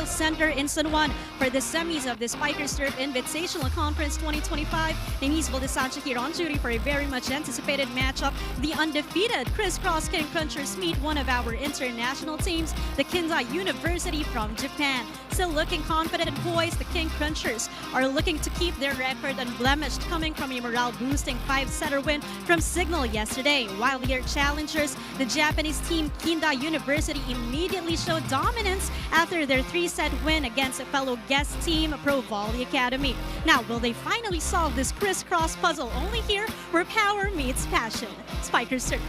Oil Center in San Juan for the semis of the Spikers Turf Invitational Conference 2025. Denise Valdesacha here on duty for a very much anticipated matchup. The undefeated Crisscross King Crunchers meet one of our international teams, the KINDAI University from Japan. Still looking confident and poised, the King Crunchers are looking to keep their record unblemished, coming from a morale-boosting 5-setter win from Signal yesterday. While their challengers, the Japanese team KINDAI University, immediately showed dominance after their 3-set win against a fellow guest team, Pro Volley Academy. Now, will they finally solve this crisscross puzzle? Only here where power meets passion. Spikers Turf.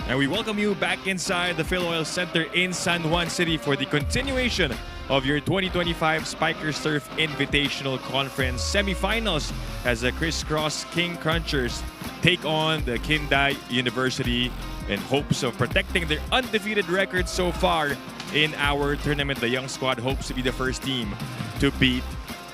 And we welcome you back inside the Phil Oil Center in San Juan City for the continuation of your 2025 Spikers Turf Invitational Conference Semifinals as the Crisscross King Crunchers take on the KINDAI University in hopes of protecting their undefeated record so far in our tournament. The young squad hopes to be the first team to beat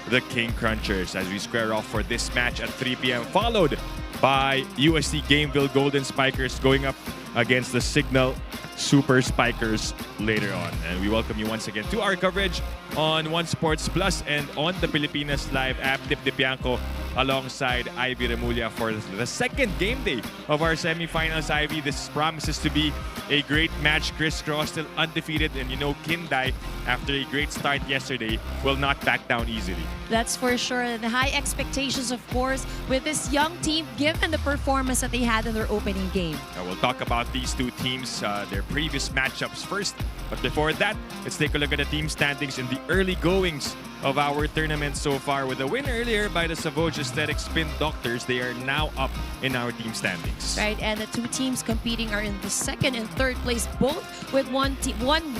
the King Crunchers as we square off for this match at 3 p.m. followed by UST Gameville Golden Spikers going up against the Signal Super Spikers later on. And we welcome you once again to our coverage on One Sports Plus and on the Pilipinas Live app. Dip Dipianco alongside Ivy Remulla for the second game day of our semifinals. Ivy, this promises to be a great match. Crisscross still undefeated, and you know KINDAI, after a great start yesterday, will not back down easily. That's for sure. The high expectations, of course, with this young team, given the performance that they had in their opening game. Now we'll talk about these two teams, their previous matchups first. But before that, let's take a look at the team standings in the early goings of our tournament so far. With a win earlier by the Savoge Aesthetic Spin Doctors, they are now up in our team standings. Right, and the two teams competing are in the second and third place, both with one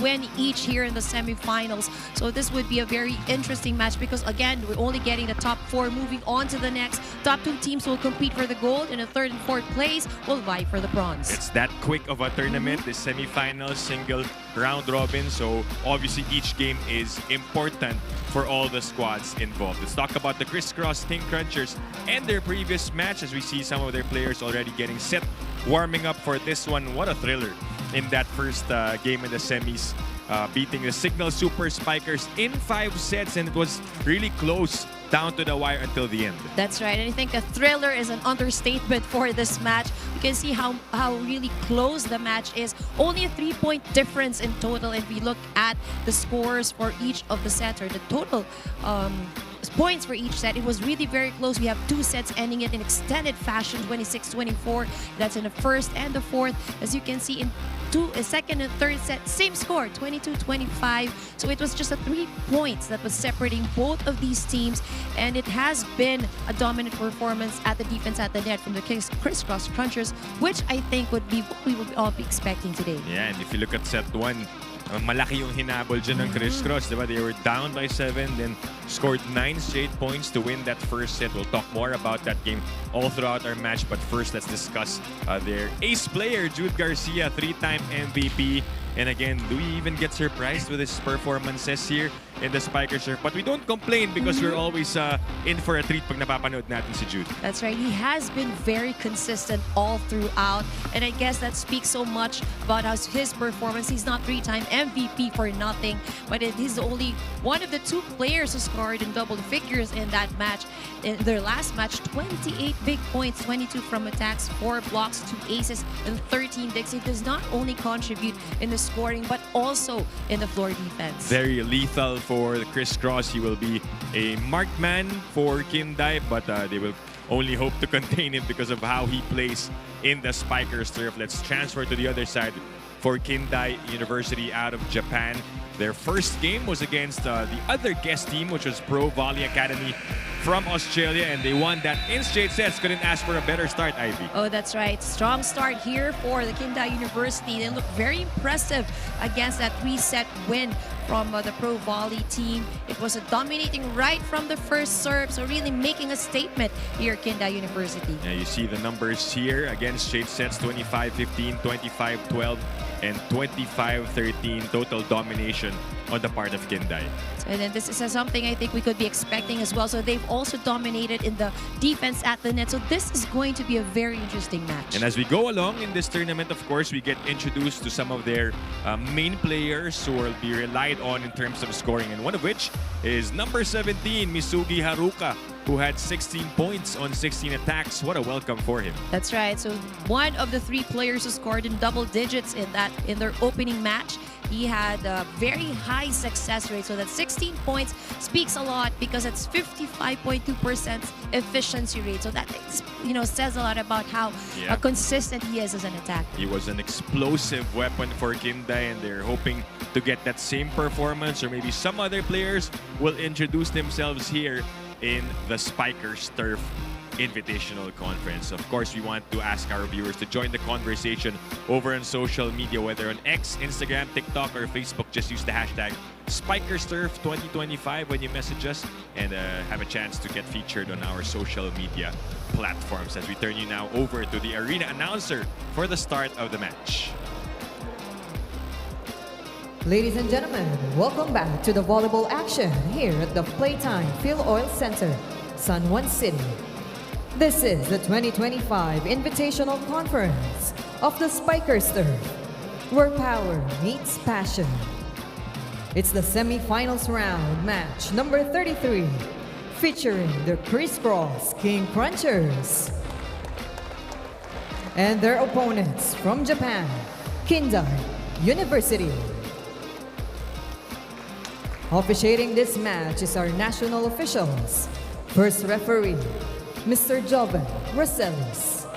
win each here in the semifinals. So this would be a very interesting match because, again, we're only getting the top 4 moving on to the next. Top 2 teams will compete for the gold, and the third and fourth place will vie for the bronze. It's that quick of a tournament, the semifinals, single round robin. So obviously each game is important for all the squads involved. Let's talk about the Crisscross King Crunchers and their previous match as we see some of their players already getting set, warming up for this one. What a thriller in that first game in the semis, beating the Signal Super Spikers in 5 sets, and it was really close down to the wire until the end. That's right, and I think a thriller is an understatement for this match. You can see how really close the match is. Only a 3-point difference in total, and we look at the scores for each of the sets, or the total points for each set. It was really very close. We have 2 sets ending it in extended fashion, 26-24. That's in the first and the fourth. As you can see, in a second and third set, same score, 22-25. So it was just a 3 points that was separating both of these teams, and it has been a dominant performance at the defense at the net from the Crisscross Crunchers, which I think would be what we would all be expecting today. Yeah, and if you look at set 1, malaki yung hinabol dyan ng Crisscross, diba? They were down by 7, then scored 9 straight points to win that first set. We'll talk more about that game all throughout our match, but first let's discuss their ace player, Jude Garcia, 3-time MVP. And again, do we even get surprised with his performances here in the Spikers Turf? But we don't complain because we're always in for a treat pag napapanood natin si Jude. That's right. He has been very consistent all throughout. And I guess that speaks so much about his performance. He's not 3-time MVP for nothing, but he's only one of the 2 players who scored in double figures in that match. In their last match, 28 big points, 22 from attacks, 4 blocks, 2 aces, and 13 digs. He does not only contribute in the scoring, but also in the floor defense. Very lethal for the Crisscross. He will be a marked man for KINDAI, but they will only hope to contain him because of how he plays in the Spikers Turf. Let's transfer to the other side for KINDAI University out of Japan. Their first game was against the other guest team, which was Pro Volley Academy from Australia, and they won that in straight sets. Couldn't ask for a better start, Ivy. Oh, that's right. Strong start here for the KINDAI University. They look very impressive against that 3-set win from the pro volley team. It was a dominating right from the first serve, so really making a statement here at KINDAI University. Yeah, you see the numbers here. Again, straight sets 25-15, 25-12, and 25-13 total domination on the part of KINDAI. And then this is something I think we could be expecting as well. So they've also dominated in the defense at the net. So this is going to be a very interesting match. And as we go along in this tournament, of course, we get introduced to some of their main players who will be relied on in terms of scoring. And one of which is number 17, Misugi Haruka, who had 16 points on 16 attacks. What a welcome for him. That's right. So one of the 3 players who scored in double digits in their opening match. He had a very high success rate. So that 16 points speaks a lot because it's 55.2% efficiency rate. So that says a lot about how consistent he is as an attacker. He was an explosive weapon for KINDAI, and they're hoping to get that same performance, or maybe some other players will introduce themselves here in the Spikers Turf Invitational Conference. Of course, we want to ask our viewers to join the conversation over on social media, whether on X, Instagram, TikTok, or Facebook. Just use the hashtag SpikersTurf2025 when you message us, and have a chance to get featured on our social media platforms. As we turn you now over to the arena announcer for the start of the match. Ladies and gentlemen, welcome back to the volleyball action here at the Playtime Fuel Oil Center, San Juan City. This is the 2025 Invitational Conference of the Spikers Turf, where power meets passion. It's the semifinals round, match number 33, featuring the Crisscross King Crunchers and their opponents from Japan, KINDAI University. Officiating this match is our national officials. First referee, Mr. Joven Roselis.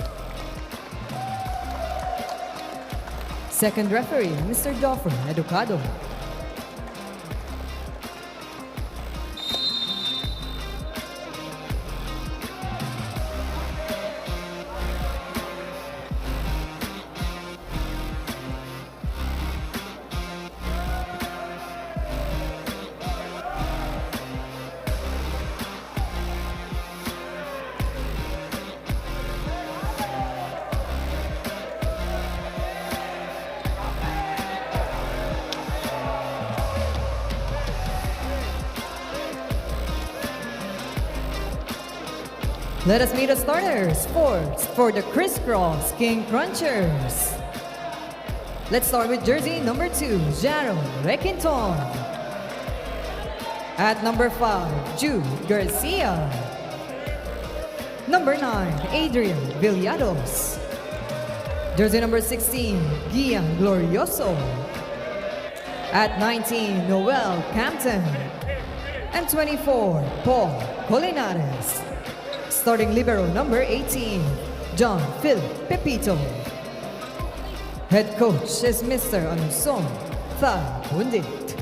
Second referee, Mr. Joffer Educado. Let us meet the starters for the Crisscross King Crunchers. Let's start with jersey number 2, Jaro Requinton. At number 5, Jude Garcia. Number 9, Adrian Villados. Jersey number 16, Gian Glorioso. At 19, Noel Campton. And 24, Paul Colinares. Starting libero number 18, John Phil Pepito. Head coach is Mr. Anuson Thapundit.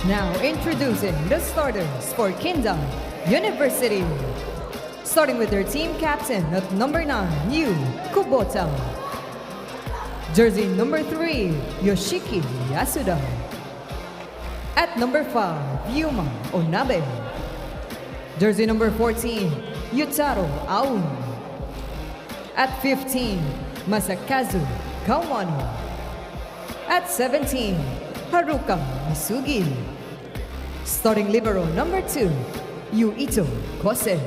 Now introducing the starters for KINDAI University. Starting with their team captain at number 9, Yu Kubota. Jersey number 3, Yoshiki Yasuda. At number 5, Yuma Onabe. Jersey number 14, Yutaro Aum. At 15, Masakazu Kawano. At 17, Haruka Misugi. Starting libero number 2, Yuito Kose.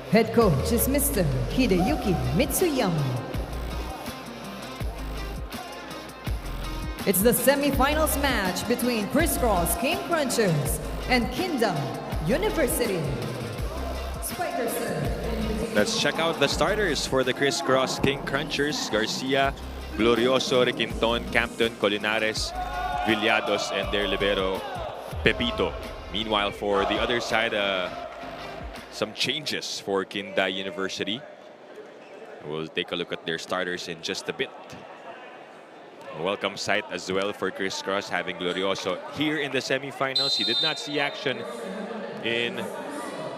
Head coach is Mr. Hideyuki Mitsuyama. It's the semifinals match between Crisscross King Crunchers and KINDAI University. Spikers. Let's check out the starters for the Crisscross King Crunchers. Garcia, Glorioso, Requinton, Campton, Colinares, Villados, and their libero, Pepito. Meanwhile, for the other side, some changes for KINDAI University. We'll take a look at their starters in just a bit. A welcome sight as well for Crisscross, having Glorioso here in the semifinals. He did not see action in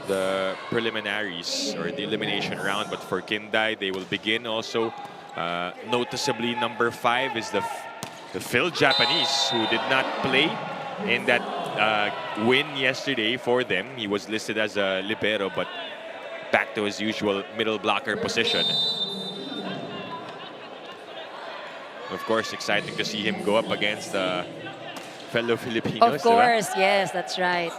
the preliminaries or the elimination round, but for KINDAI, they will begin also. Noticeably, number 5 is the The Phil Japanese, who did not play in that win yesterday for them. He was listed as a libero, but back to his usual middle blocker position. Of course, exciting to see him go up against fellow Filipinos. Of course, yes, that's right.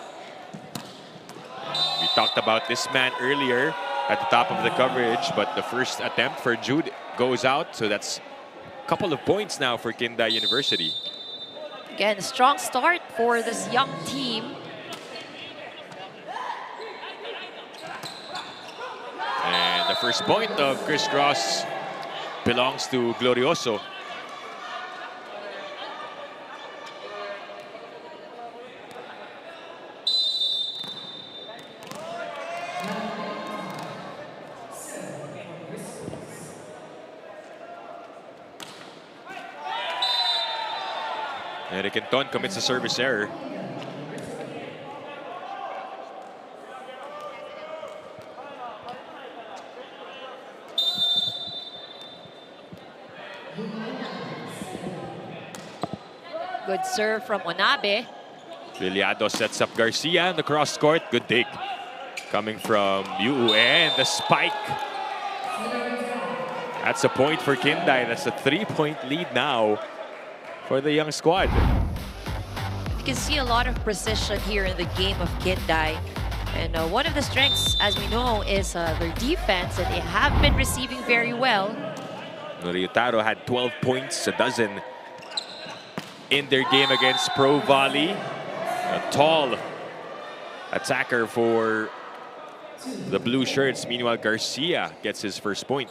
We talked about this man earlier at the top of the coverage, but the first attempt for Jude goes out, so that's a couple of points now for KINDAI University. Again, a strong start for this young team. And the first point of CRISS belongs to Glorioso. And Quinton commits a service error. Good serve from Onabe. Villado sets up Garcia in the cross court. Good take coming from Yu, and the spike. That's a point for KINDAI. That's a 3-point lead now for the young squad. You can see a lot of precision here in the game of KINDAI. And one of the strengths, as we know, is their defense, and they have been receiving very well. Ryutaro had 12 points, a dozen in their game against Pro Volley. A tall attacker for the blue shirts. Meanwhile, Garcia gets his first point.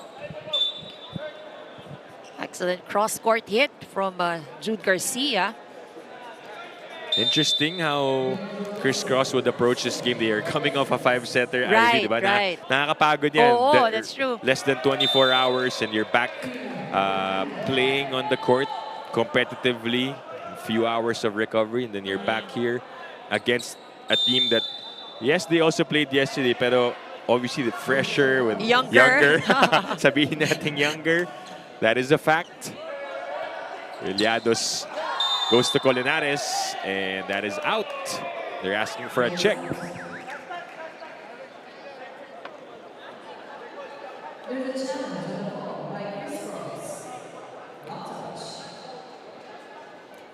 Excellent cross-court hit from Jude Garcia. Interesting how CRISS would approach this game. They are coming off a 5-setter. Right, diba? right. Nakakapagod yan. Oo, that's true. Less than 24 hours and you're back playing on the court competitively. A few hours of recovery and then you're back here against a team that, yes, they also played yesterday, pero obviously the fresher with Younger. Sabihin natin younger. That is a fact. Villado goes to Colinares, and that is out. They're asking for a check.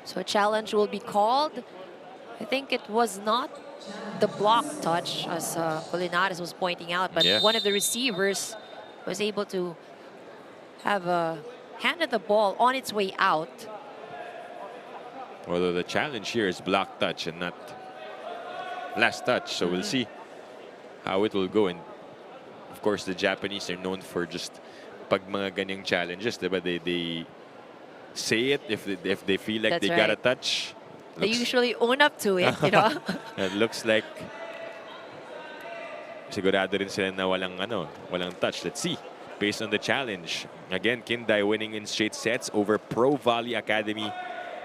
So a challenge will be called. I think it was not the block touch, as Colinares was pointing out, but Yeah. one of the receivers was able to have handed the ball on its way out. Although the challenge here is block touch and not last touch. So we'll see how it will go. And of course, the Japanese are known for just pag mga ganyang challenges, diba? They say it if they feel like That's they got a right. touch. They usually own up to it, you know. It looks like sigurado rin sila na walang touch. Let's see. Based on the challenge. Again, KINDAI winning in straight sets over Pro Volley Academy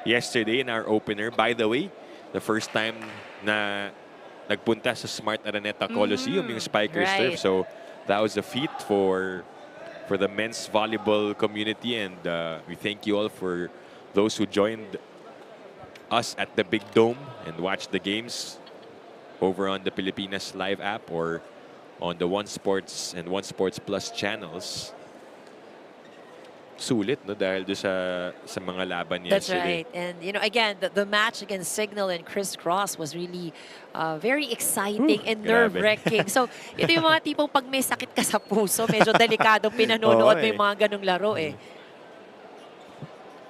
yesterday in our opener. By the way, the first time na nagpunta sa Smart Araneta Coliseum yung Spikers right. turf. So that was a feat for the men's volleyball community, and we thank you all for those who joined us at the Big Dome and watched the games over on the Pilipinas Live app or on the One Sports and One Sports Plus channels. Sulit, no? Dahil doon sa mga laban That's yesterday. right. And, you know, again, the match against Signal and CRISS was really very exciting and grabe. nerve-wracking. So, ito yung mga tipong pag may sakit ka sa puso, medyo delikado pinanonood Oo, mo yung mga ganong laro eh.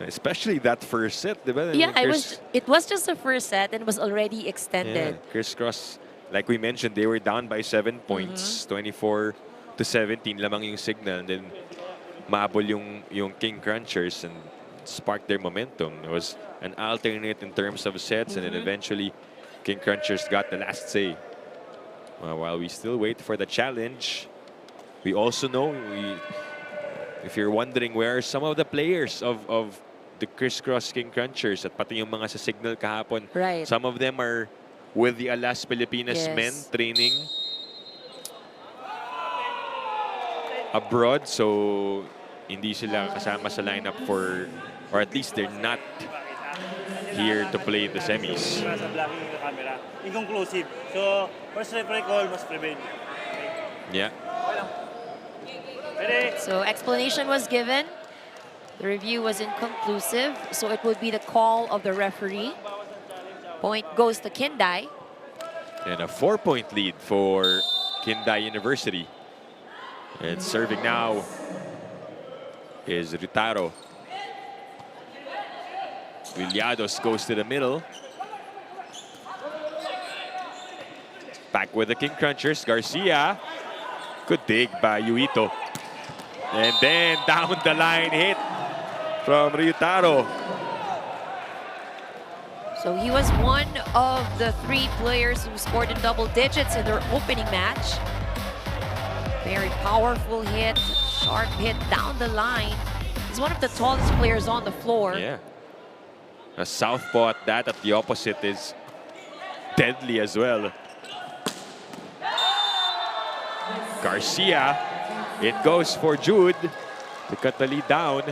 Especially that first set, di ba? Yeah, it was just the first set and was already extended. Yeah, CRISS, like we mentioned, they were down by 7 points, 24-17 lamang yung Signal, and then maabol yung King Crunchers and sparked their momentum. It was an alternate in terms of sets, and then eventually King Crunchers got the last say. While we still wait for the challenge, we also know, if you're wondering where are some of the players of the CRISS King Crunchers at pati yung mga sa Signal kahapon, Right. some of them are with the Alas Pilipinas Yes. men training abroad, so hindi sila kasama sa lineup for or at least they're not here to play the semis. Nasa blocking yung camera. Inconclusive. So, first referee call must prevail. Yeah. Ready? So explanation was given. The review was inconclusive, so it would be the call of the referee. Point goes to KINDAI. And a 4-point lead for KINDAI University. And serving now is Ryutaro. Villados goes to the middle. Back with the King Crunchers. Garcia. Good dig by Yuito. And then down the line hit from Ryutaro. So he was one of the 3 players who scored in double digits in their opening match. Very powerful hit, sharp hit down the line. He's one of the tallest players on the floor. Yeah. A southpaw at that, at the opposite, is deadly as well. Garcia, it goes for Jude to cut the lead down.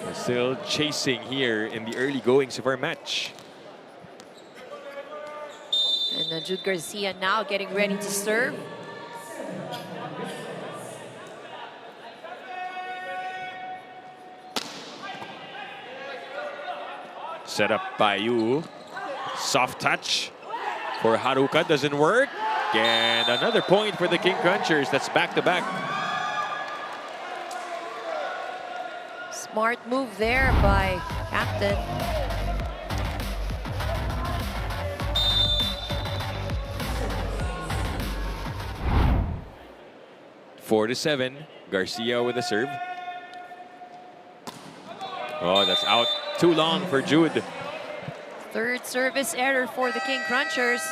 We're still chasing here in the early goings of our match. And Jude Garcia now getting ready to serve. Set up by Yu. Soft touch for Haruka, doesn't work. And another point for the King Crunchers. That's back-to-back. Smart move there by Captain. Four to 7. Garcia with a serve. Oh, that's out too long for Jude. Third service error for the King Crunchers.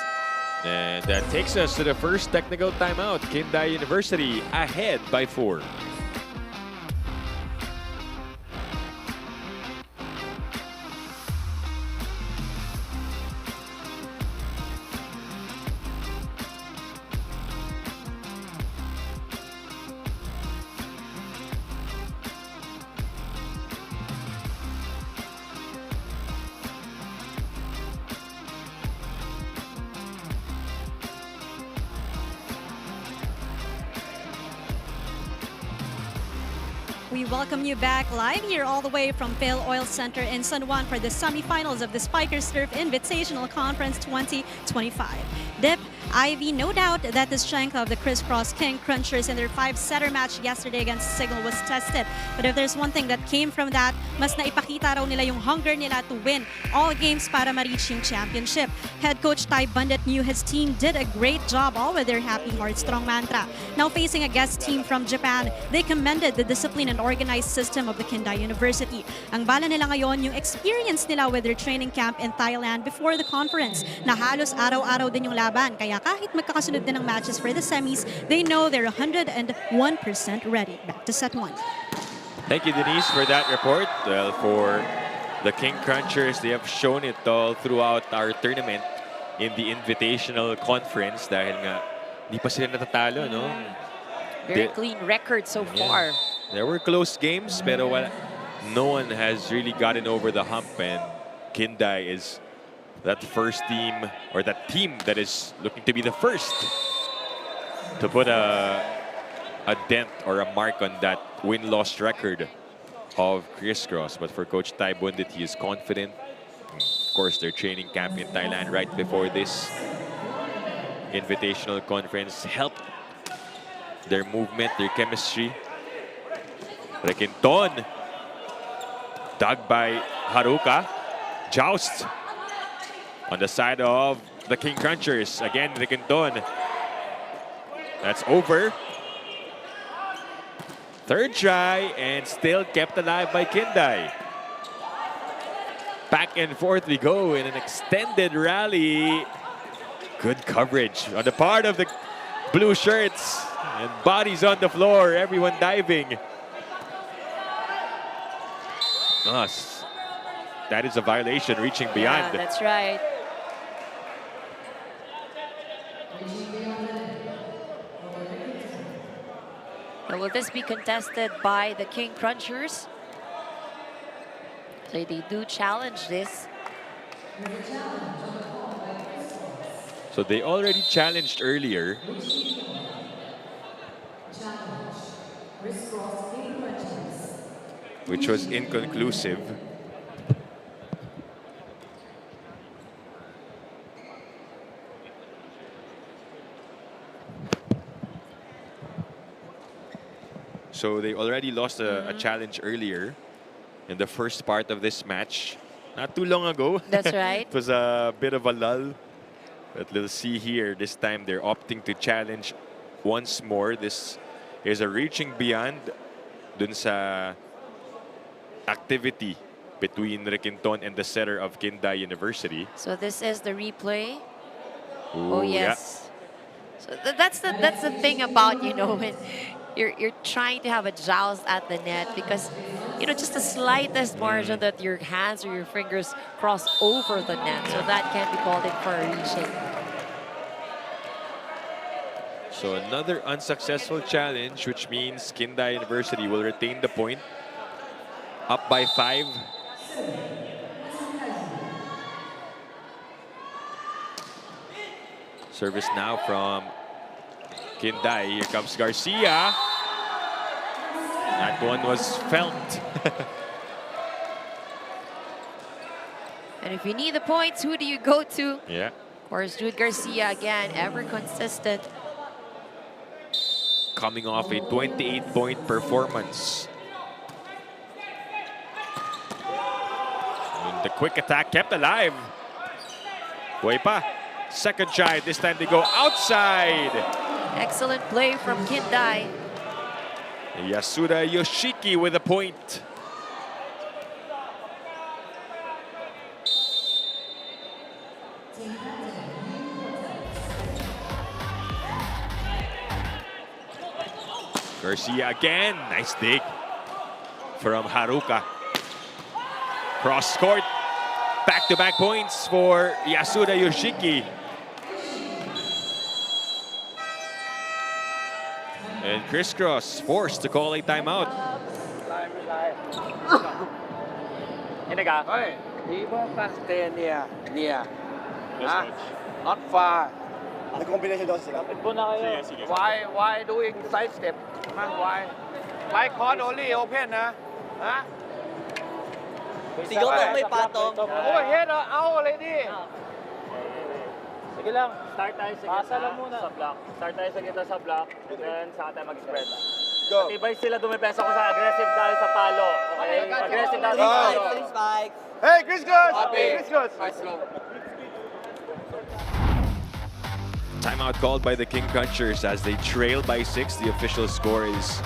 And that takes us to the first technical timeout. KINDAI University ahead by 4. We welcome you back live here all the way from Phil Oil Center in San Juan for the semifinals of the Spikers Turf Invitational Conference 2025. Dip, Ivy, no doubt that the strength of the crisscross King Crunchers in their 5-setter match yesterday against Signal was tested. But if there's one thing that came from that, mas naipakita raw nila yung hunger nila to win all games para ma-reach yung championship. Head coach Ty Bundit knew his team did a great job, all with their happy heart strong mantra. Now facing a guest team from Japan, they commended the discipline and organized system of the KINDAI University. Ang bala nila ngayon yung experience nila with their training camp in Thailand before the conference, na halos araw-araw din yung laban. Kaya kahit magkakasunod din ng matches for the semis, they know they're 101% ready. Back to set 1. Thank you, Denise, for that report. Well, for the King Crunchers, they have shown it all throughout our tournament in the Invitational Conference dahil nga di pa sila natatalo, no? Very clean record so far. There were close games, pero no one has really gotten over the hump, and KINDAI is that first team, or that team that is looking to be the first to put a dent or a mark on that win-loss record of Crisscross. But for Coach Ty Bundit, he is confident. Of course, their training camp in Thailand right before this Invitational Conference helped their movement, their chemistry. Requinton, dug by Haruka. Joust on the side of the King Crunchers. Again, Requinton. That's over. Third try, and still kept alive by KINDAI. Back and forth we go in an extended rally. Good coverage on the part of the blue shirts. And bodies on the floor, everyone diving. That is a violation, reaching beyond. Yeah, that's right. Now, will this be contested by the King Crunchers? They do challenge this. So they already challenged earlier. Which was inconclusive. So they already lost a challenge earlier in the first part of this match. Not too long ago. That's right. It was a bit of a lull. But we'll see here, this time they're opting to challenge once more. This is a reaching beyond dun sa activity between Requinton and the setter of KINDAI University. So this is the replay. Ooh, Oh yes. So that's the thing about, you know, when you're trying to have a joust at the net, because, you know, just the slightest margin that your hands or your fingers cross over the net, so that can be called in for a reaching. So another unsuccessful challenge, which means KINDAI University will retain the point. Up by 5. Service now from KINDAI. Here comes Garcia. That one was felt. And if you need the points, who do you go to? Yeah. Of course, Jude Garcia again, ever consistent. Coming off a 28-point performance. And the quick attack kept alive. Buhay pa. Second try. This time they go outside. Excellent play from KINDAI. Yasuda Yoshiki with a point. Garcia again. Nice dig from Haruka. Cross court. Back-to-back points for Yasuda Yoshiki. And CRISS forced to call a timeout. Hey, he can stay near. Not far. Nag-combination daw sila. Why doing side step? Why? Why court only open, huh? Sigaw lang may patong. Overhead or out already? Sige lang. Start tayo sa gitna sa block. Start tayo sa gitna sa block. Then saka tayo mag-spread. Go. Matibay sila, dumipesa ko sa aggressive tayo sa palo. Okay? Aggressive tayo sa palo. Hey, Chris Goes! Chris Goes! Timeout called by the King Crunchers as they trail by 6. The official score is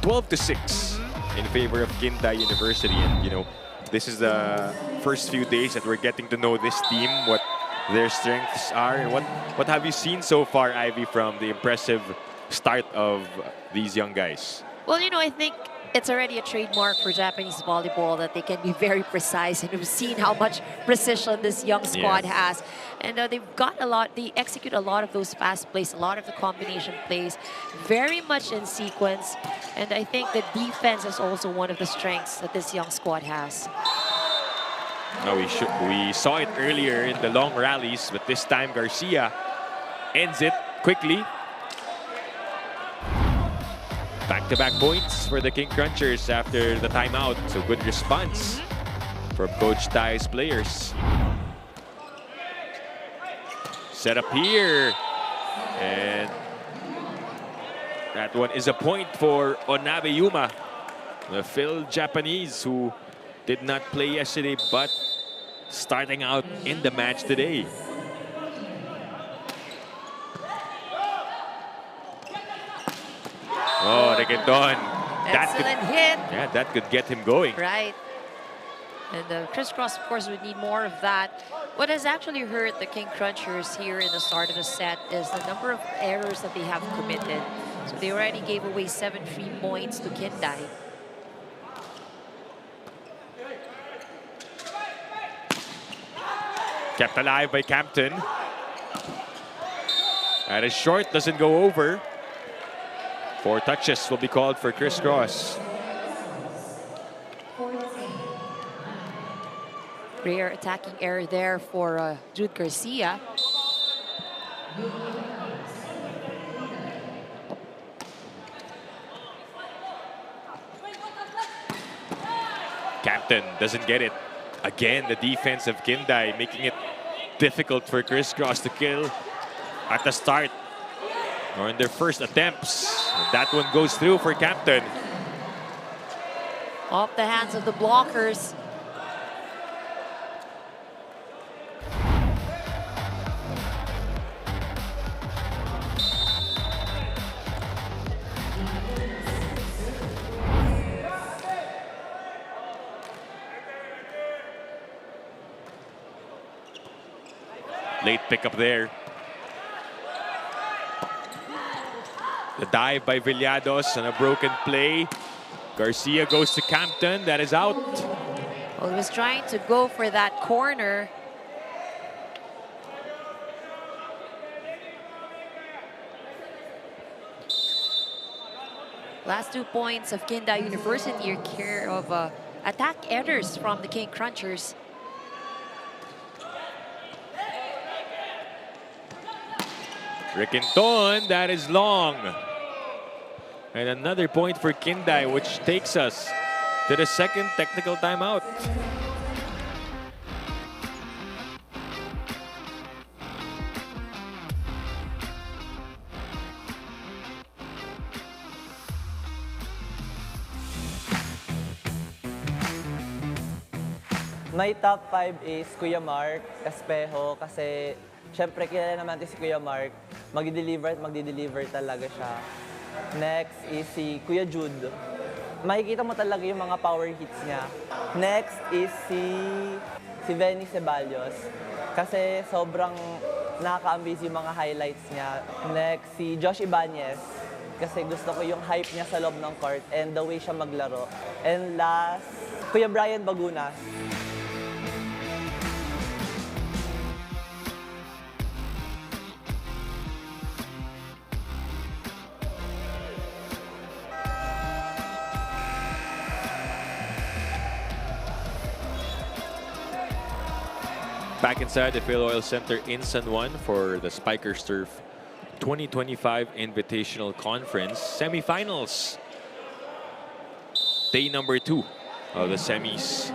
12-6 in favor of KINDAI University. And, you know, this is the first few days that we're getting to know this team, what their strengths are, and what have you seen so far, Ivy, from the impressive start of these young guys? Well, you know, I think it's already a trademark for Japanese volleyball that they can be very precise, and we've seen how much precision this young squad has. And they've got a lot, they execute a lot of those fast plays, a lot of the combination plays, very much in sequence. And I think the defense is also one of the strengths that this young squad has. Now we saw it earlier in the long rallies, but this time Garcia ends it quickly. Back-to-back points for the King Crunchers after the timeout. So good response from Coach Tai's players. Set up here. And that one is a point for Onabe Yuma, the Phil Japanese who did not play yesterday but starting out in the match today. Oh, Requinton. Excellent hit. Yeah, that could get him going. Right. And the crisscross, of course, would need more of that. What has actually hurt the King Crunchers here in the start of the set is the number of errors that they have committed. So they already gave away 7 free points to KINDAI. Kept alive by Campton. And a short doesn't go over. 4 touches will be called for crisscross. Rare attacking error there for Jude Garcia. Captain doesn't get it. Again, the defense of KINDAI making it difficult for Crisscross to kill at the start or in their first attempts. That one goes through for Captain. Off the hands of the blockers. Late pickup there. The dive by Villados on a broken play. Garcia goes to Captain. That is out. Well, he was trying to go for that corner. Last 2 points of KINDAI University are care of attack errors from the King Crunchers. Riquinton, that is long. And another point for KINDAI, which takes us to the second technical timeout. My top 5 is Kuya Mark, Espejo, kasi syempre kilala naman natin si Kuya Mark, magdi-deliver at magdi-deliver talaga siya. Next is si Kuya Jude. Makikita mo talaga yung mga power hits niya. Next is si Benny Ceballos, kasi sobrang nakaka-amaze yung mga highlights niya. Next, si Josh Ibanez, kasi gusto ko yung hype niya sa loob ng court and the way siya maglaro. And last, Kuya Brian Bagunas. Back inside the Phil Oil Center in San Juan for the Spikers Turf 2025 Invitational Conference Semifinals. Day number 2 of the semis.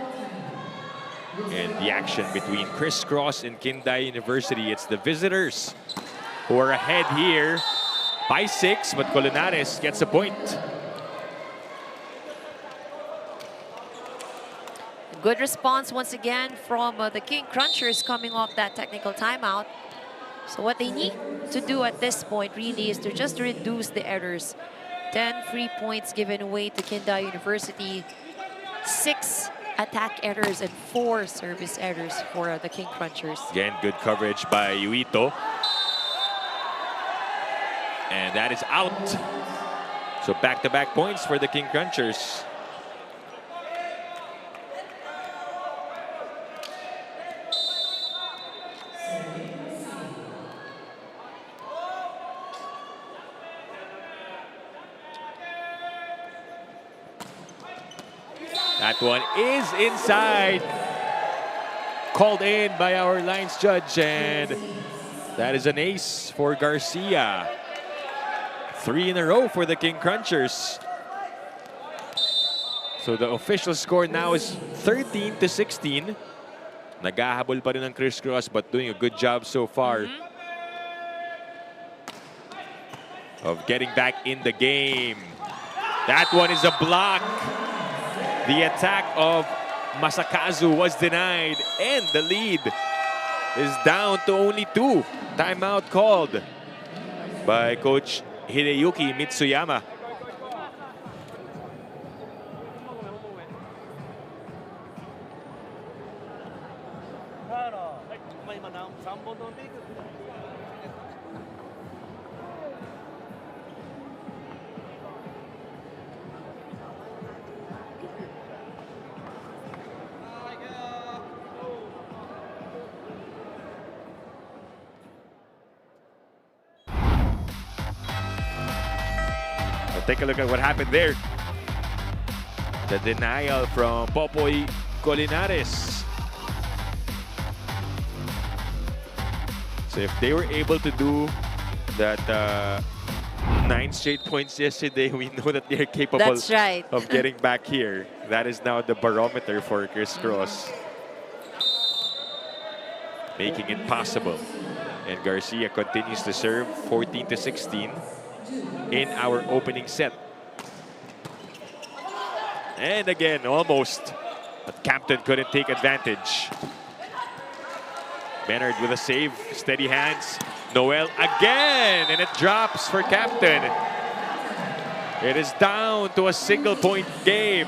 And the action between Crisscross and KINDAI University. It's the visitors who are ahead here by 6, but Colinares gets a point. Good response once again from the King Crunchers coming off that technical timeout. So what they need to do at this point really is to just reduce the errors. 10 free points given away to KINDAI University. 6 attack errors and 4 service errors for the King Crunchers. Again, good coverage by Yuito. And that is out. So back-to-back points for the King Crunchers. That one is inside. Called in by our lines judge, and that is an ace for Garcia. 3 in a row for the King Crunchers. So the official score now is 13-16. Naghahabol pa rin ang Crisscross, but doing a good job so far of getting back in the game. That one is a block. The attack of Masakazu was denied, and the lead is down to only 2. Timeout called by Coach Hideyuki Mitsuyama. Take a look at what happened there. The denial from Popoy Colinares. So if they were able to do that 9 straight points yesterday, we know that they're capable That's right. of getting back here. That is now the barometer for CRISS, making it possible. And Garcia continues to serve 14-16 in our opening set. And again, almost. But Captain couldn't take advantage. Bernard with a save, steady hands. Noel again, and it drops for Captain. It is down to a single-point game.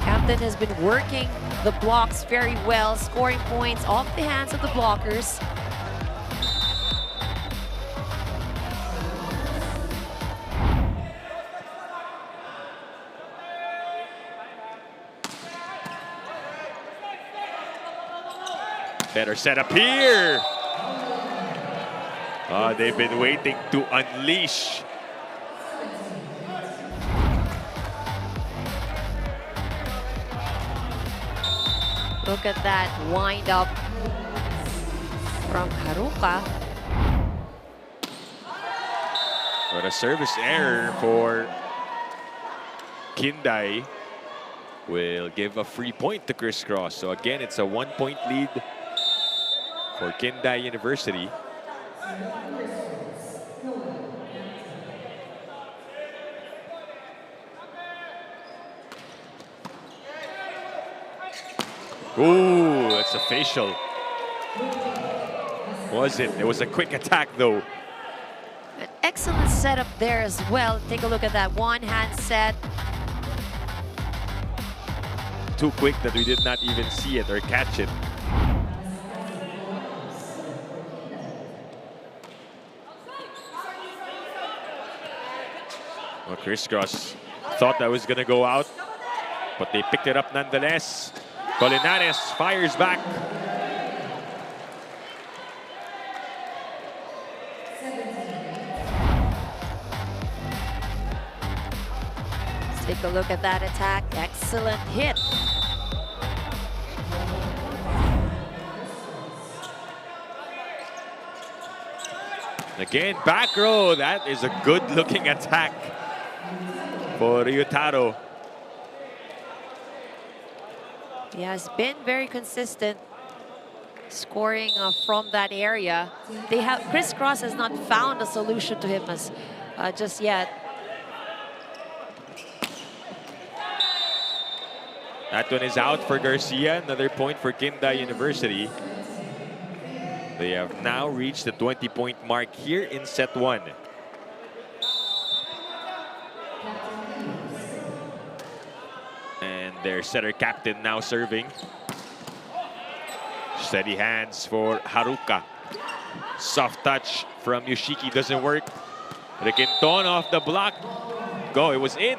Captain has been working the blocks very well, scoring points off the hands of the blockers. Better set up here. Oh, they've been waiting to unleash. Look at that wind up from Haruka. But a service error for KINDAI will give a free point to CRISS. So again, it's a 1-point lead for KINDAI University. Ooh, that's a facial. Was it? It was a quick attack though. An excellent setup there as well. Take a look at that one-hand set. Too quick that we did not even see it or catch it. Well, CRISS thought that was going to go out, but they picked it up nonetheless. Colinares fires back. Let's take a look at that attack. Excellent hit. Again, back row. That is a good-looking attack for Ryutaro. He has been very consistent scoring from that area. CRISS has not found a solution to him as just yet. That one is out for Garcia. Another point for KINDAI University. They have now reached the 20-point mark here in set 1. And their setter Captain now serving. Steady hands for Haruka. Soft touch from Yoshiki doesn't work. Requinton off the block. Go, it was in.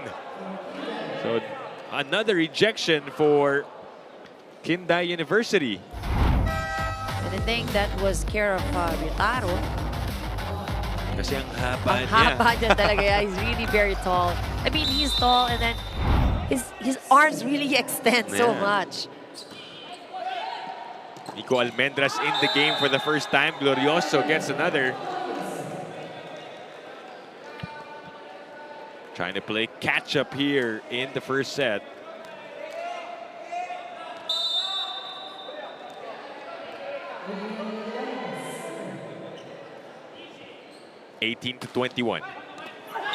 So another rejection for KINDAI University. And I think that was care of Ryutaro. Kasi ang haba Ang haba niya talaga. He's really very tall. I mean, he's tall and then his arms really extend so much. Nico Almendras in the game for the first time. Glorioso gets another. Trying to play catch up here in the first set. (18-21).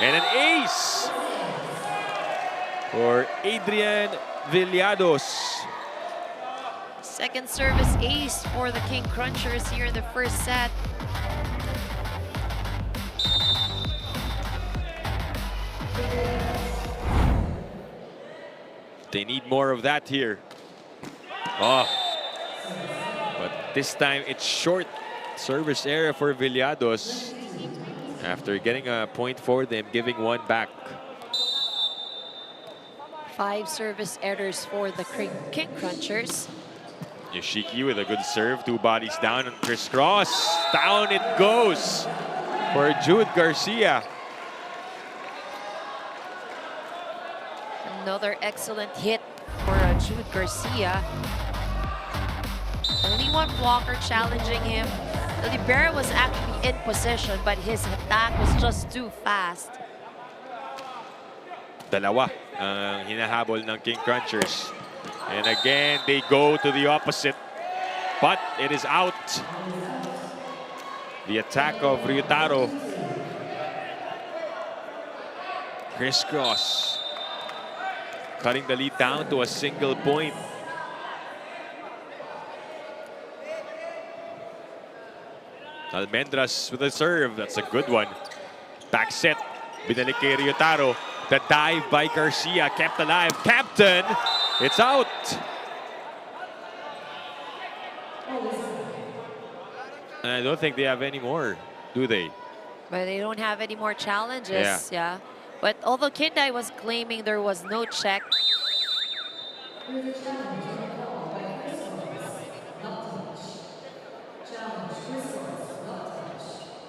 And an ace for Adrian Villados. Second service ace for the King Crunchers here in the first set. They need more of that here. Oh, but this time it's short. Service error for Villados. After getting a point for them, giving one back. 5 service errors for the King Crunchers. Yoshiki with a good serve. 2 bodies down and CRISS. Down it goes for Jude Garcia. Another excellent hit for Jude Garcia. Only only one blocker challenging him. The libero was actually in position, but his attack was just too fast. Dalawa ang hinahabol ng King Crunchers. And again, they go to the opposite. But it is out. The attack of Ryutaro. Crisscross cutting the lead down to a single point. Almendras with a serve. That's a good one. Back set. Binalik kay Ryutaro. The dive by Garcia kept alive. Captain, it's out. And I don't think they have any more, do they? But they don't have any more challenges. Yeah. But although KINDAI was claiming there was no check.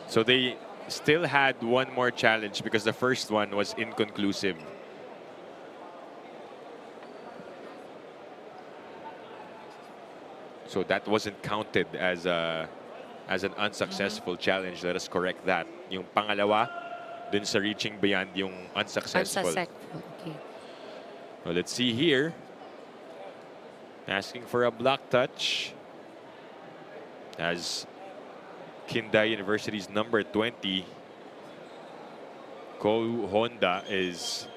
So they still had one more challenge because the first one was inconclusive. So that wasn't counted as an unsuccessful challenge. Let us correct that. Yung pangalawa, dun sa reaching beyond yung unsuccessful. Okay. Well, let's see here. Asking for a block touch. As KINDAI University's number 20, Ko Honda, is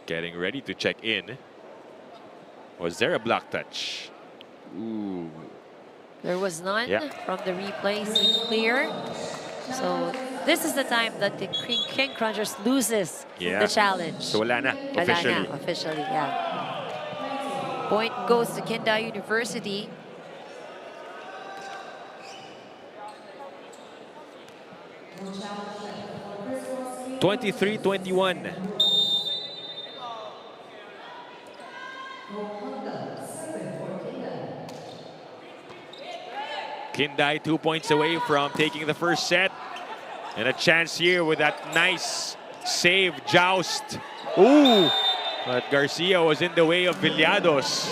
getting ready to check in. Was there a block touch? Ooh. There was none from the replay. Seemed clear. So this is the time that the King Crunchers loses the challenge. So wala na, officially. Wala na, officially, yeah. Point goes to KINDAI University. (23-21). KINDAI 2 points away from taking the first set. And a chance here with that nice save, joust. Ooh! But Garcia was in the way of Villados.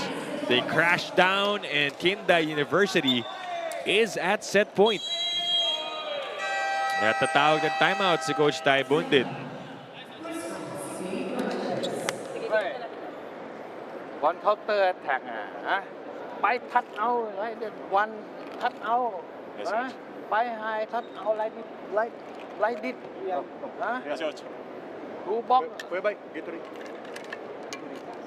They crashed down and KINDAI University is at set point. Natatawag ng timeout si Coach Tai Bundit. One counter attack ไปทัดเอา right one ทัดเอา ไป high ทัดเอา like this like this ดูบล็อก Kuya Bay, get ready.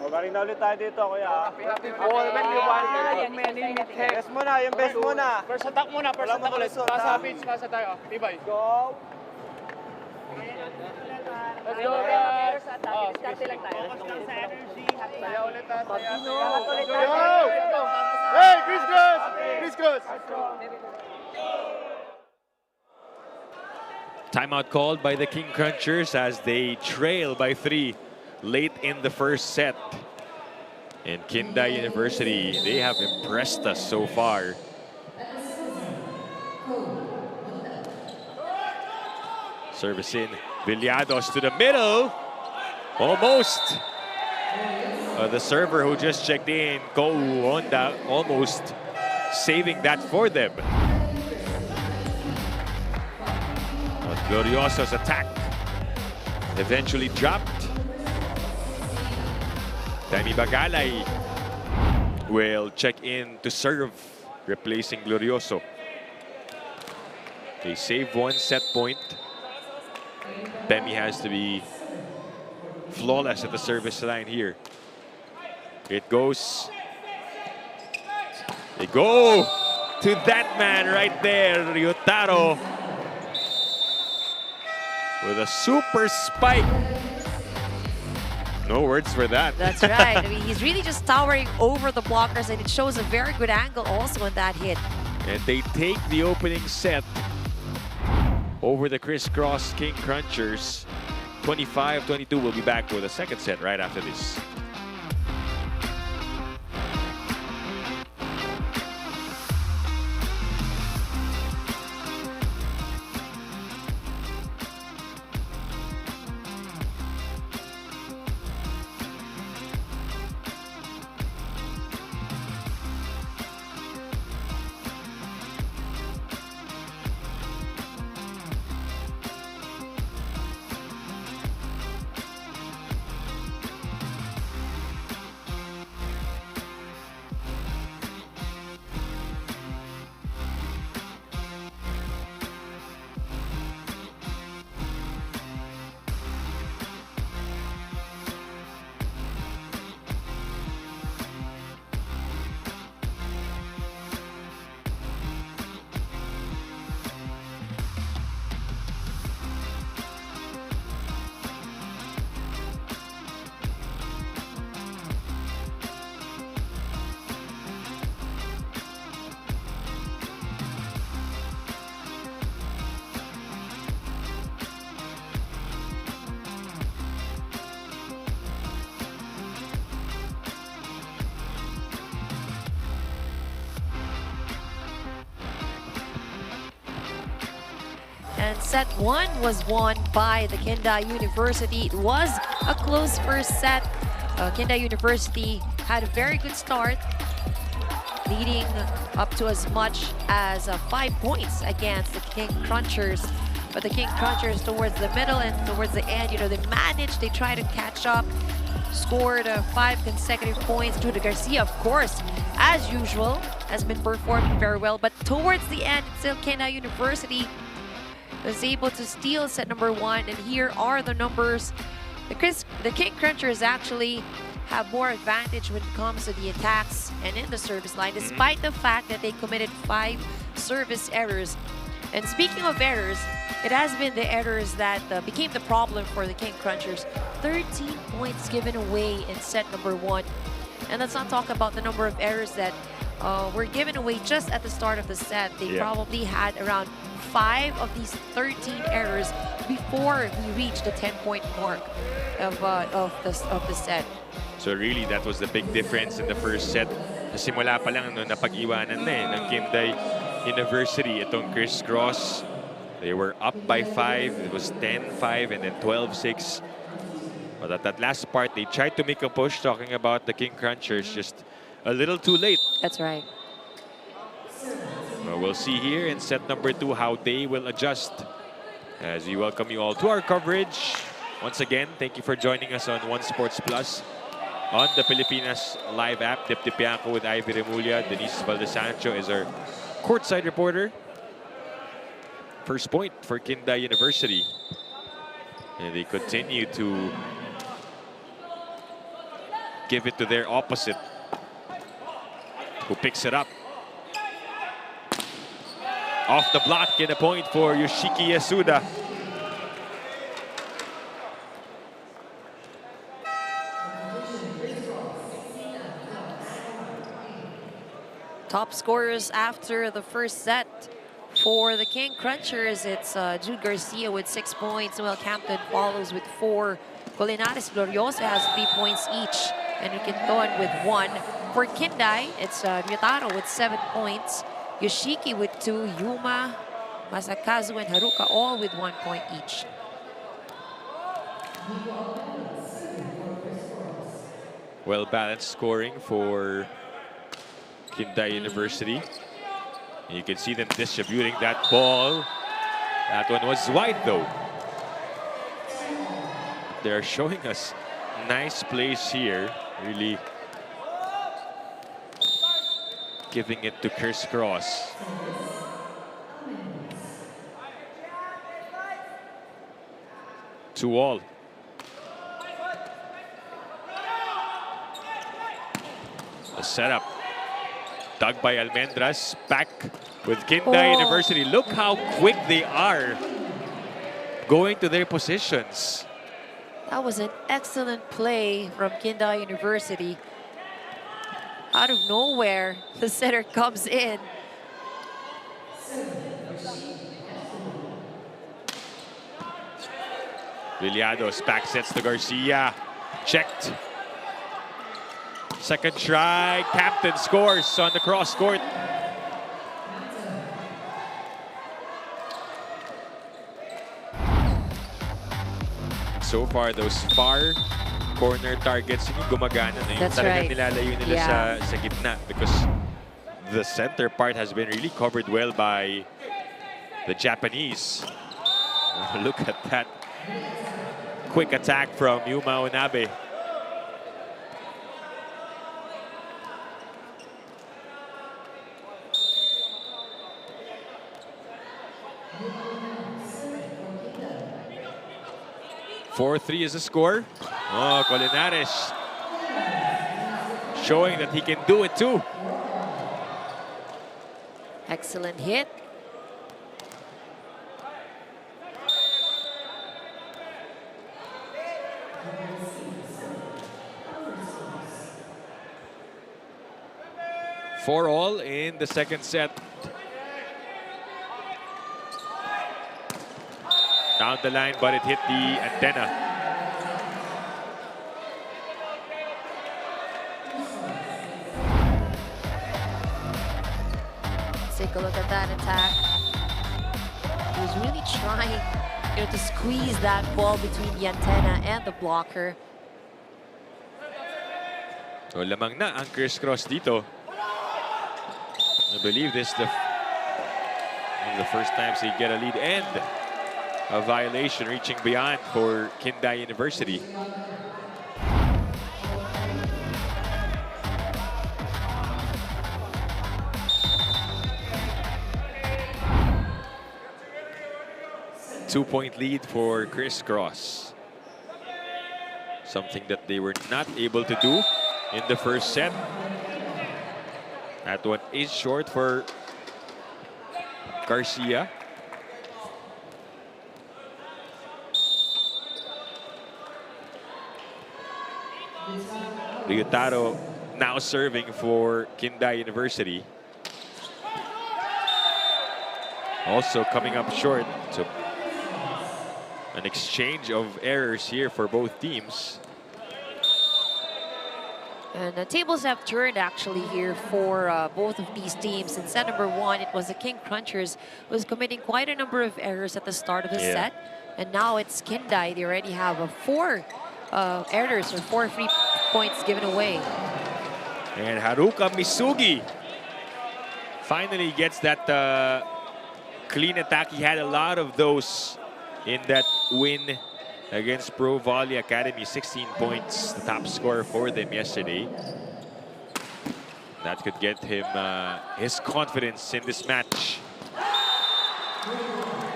Galing na ulit tayo dito, kuya. All when you want many Best muna, yung best muna. First attack muna, first attack ulit. Nasa pitch, nasa tayo. Tibay. Go! Let's go, guys. Diskarte lang tayo. Saya ulit tayo. Go! Hey, Chris Cross! Chris Cross! Timeout called by the King Crunchers as they trail by 3 late in the first set. And KINDAI University, they have impressed us so far. Service in, Villados to the middle. Almost. The server who just checked in, Ko Honda, almost saving that for them. Glorioso's attack eventually dropped. Dani Bagalay will check in to serve, replacing Glorioso. They save one set point. Bemi has to be flawless at the service line here. It goes. They go to that man right there, Ryutaro, with a super spike. No words for that. That's right. I mean, he's really just towering over the blockers, and it shows a very good angle also on that hit. And they take the opening set over the crisscross King Crunchers. 25-22. We'll be back with a second set right after this. And set 1 was won by the KINDAI University. It was a close first set. KINDAI University had a very good start, leading up to as much as 5 points against the King Crunchers. But the King Crunchers towards the middle and towards the end, they tried to catch up, scored 5 consecutive points. Jude Garcia, of course, as usual, has been performing very well. But towards the end, still KINDAI University was able to steal set number 1. And here are the numbers. The King Crunchers actually have more advantage when it comes to the attacks and in the service line, despite the fact that they committed 5 service errors. And speaking of errors, it has been the errors that became the problem for the King Crunchers. 13 points given away in set number 1. And let's not talk about the number of errors that were given away just at the start of the set. They probably had around 5 of these 13 errors before we reached the 10-point mark of the set. So really, that was the big difference in the first set. Simula pa lang no, napag-iwanan na ng KINDAI University itong CRISS. They were up by 5. It was 10-5 and then 12-6. But at that last part, they tried to make a push, talking about the King Crunchers, just a little too late. That's right. Well, we'll see here in set number 2 how they will adjust. As we welcome you all to our coverage. Once again, thank you for joining us on One Sports Plus. On the Pilipinas Live app, Dip Dipianco with Ivy Remulla. Denise Valdesancho is our courtside reporter. First point for KINDAI University. And they continue to give it to their opposite, who picks it up. Off the block and a point for Yoshiki Yasuda. Top scorers after the first set for the King Crunchers, it's Jude Garcia with 6 points. Noel Campton follows with 4. Colinares Glorioso has 3 points each. And Quinton with 1. For KINDAI, it's Ryotaro with 7 points. Yoshiki with 2. Yuma, Masakazu, and Haruka all with 1 point each. Well-balanced scoring for KINDAI University. You can see them distributing that ball. That one was wide though. They're showing us nice plays here. Really giving it to CRISS. 2-all. The setup. Dug by Almendras, back with KINDAI University. Look how quick they are going to their positions. That was an excellent play from KINDAI University. Out of nowhere, the setter comes in. Villados back sets to Garcia. Checked. Second try, Captain scores on the cross court. So far, those far corner targets, yung gumagana na yung talagang nilalayo nila sa gitna, because the center part has been really covered well by the Japanese. Look at that quick attack from Yuma Onabe. (4-3) is the score. Oh, Colinares showing that he can do it too. Excellent hit. For all in the second set. Down the line, but it hit the antenna. Let's take a look at that attack. He was really trying, to squeeze that ball between the antenna and the blocker. So lamang na ang crisscross dito. I believe this is one of the first times they get a lead and a violation reaching beyond for KINDAI University. Two-point lead for crisscross. Something that they were not able to do in the first set. That one is short for Garcia. Ryutaro now serving for KINDAI University. Also coming up short. So an exchange of errors here for both teams. And the tables have turned actually here for both of these teams. In set number 1, it was the King Crunchers who was committing quite a number of errors at the start of the set. And now it's KINDAI. They already have 4 errors or 4 free points given away. And Haruka Misugi finally gets that clean attack. He had a lot of those in that win against Pro Volley Academy. 16 points, the top scorer for them yesterday. That could get him his confidence in this match.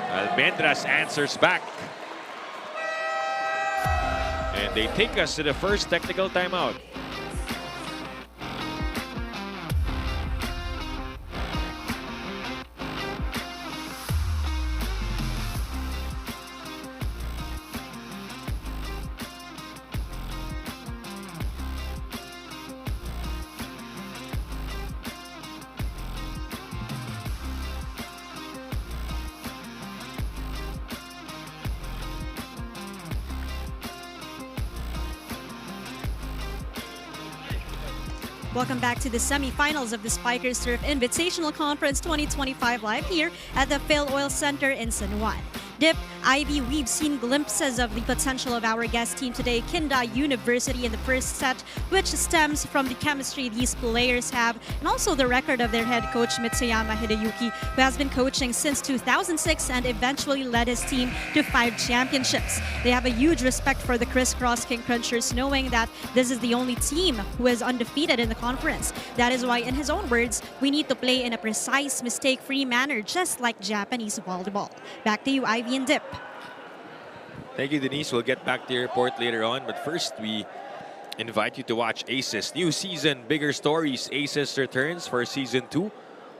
Almendras answers back. And they take us to the first technical timeout. Welcome back to the semifinals of the Spikers Surf Invitational Conference 2025 live here at the Phil Oil Center in San Juan. Dip, Ivy, we've seen glimpses of the potential of our guest team today, KINDAI University, in the first set, which stems from the chemistry these players have and also the record of their head coach, Mitsuyama Hideyuki, who has been coaching since 2006 and eventually led his team to 5 championships. They have a huge respect for the crisscross King Crunchers, knowing that this is the only team who is undefeated in the conference. That is why, in his own words, we need to play in a precise, mistake-free manner, just like Japanese volleyball. Back to you, Ivy and Dip. Thank you, Denise. We'll get back to your report later on. But first, we invite you to watch ACES. New season, bigger stories. ACES returns for season 2.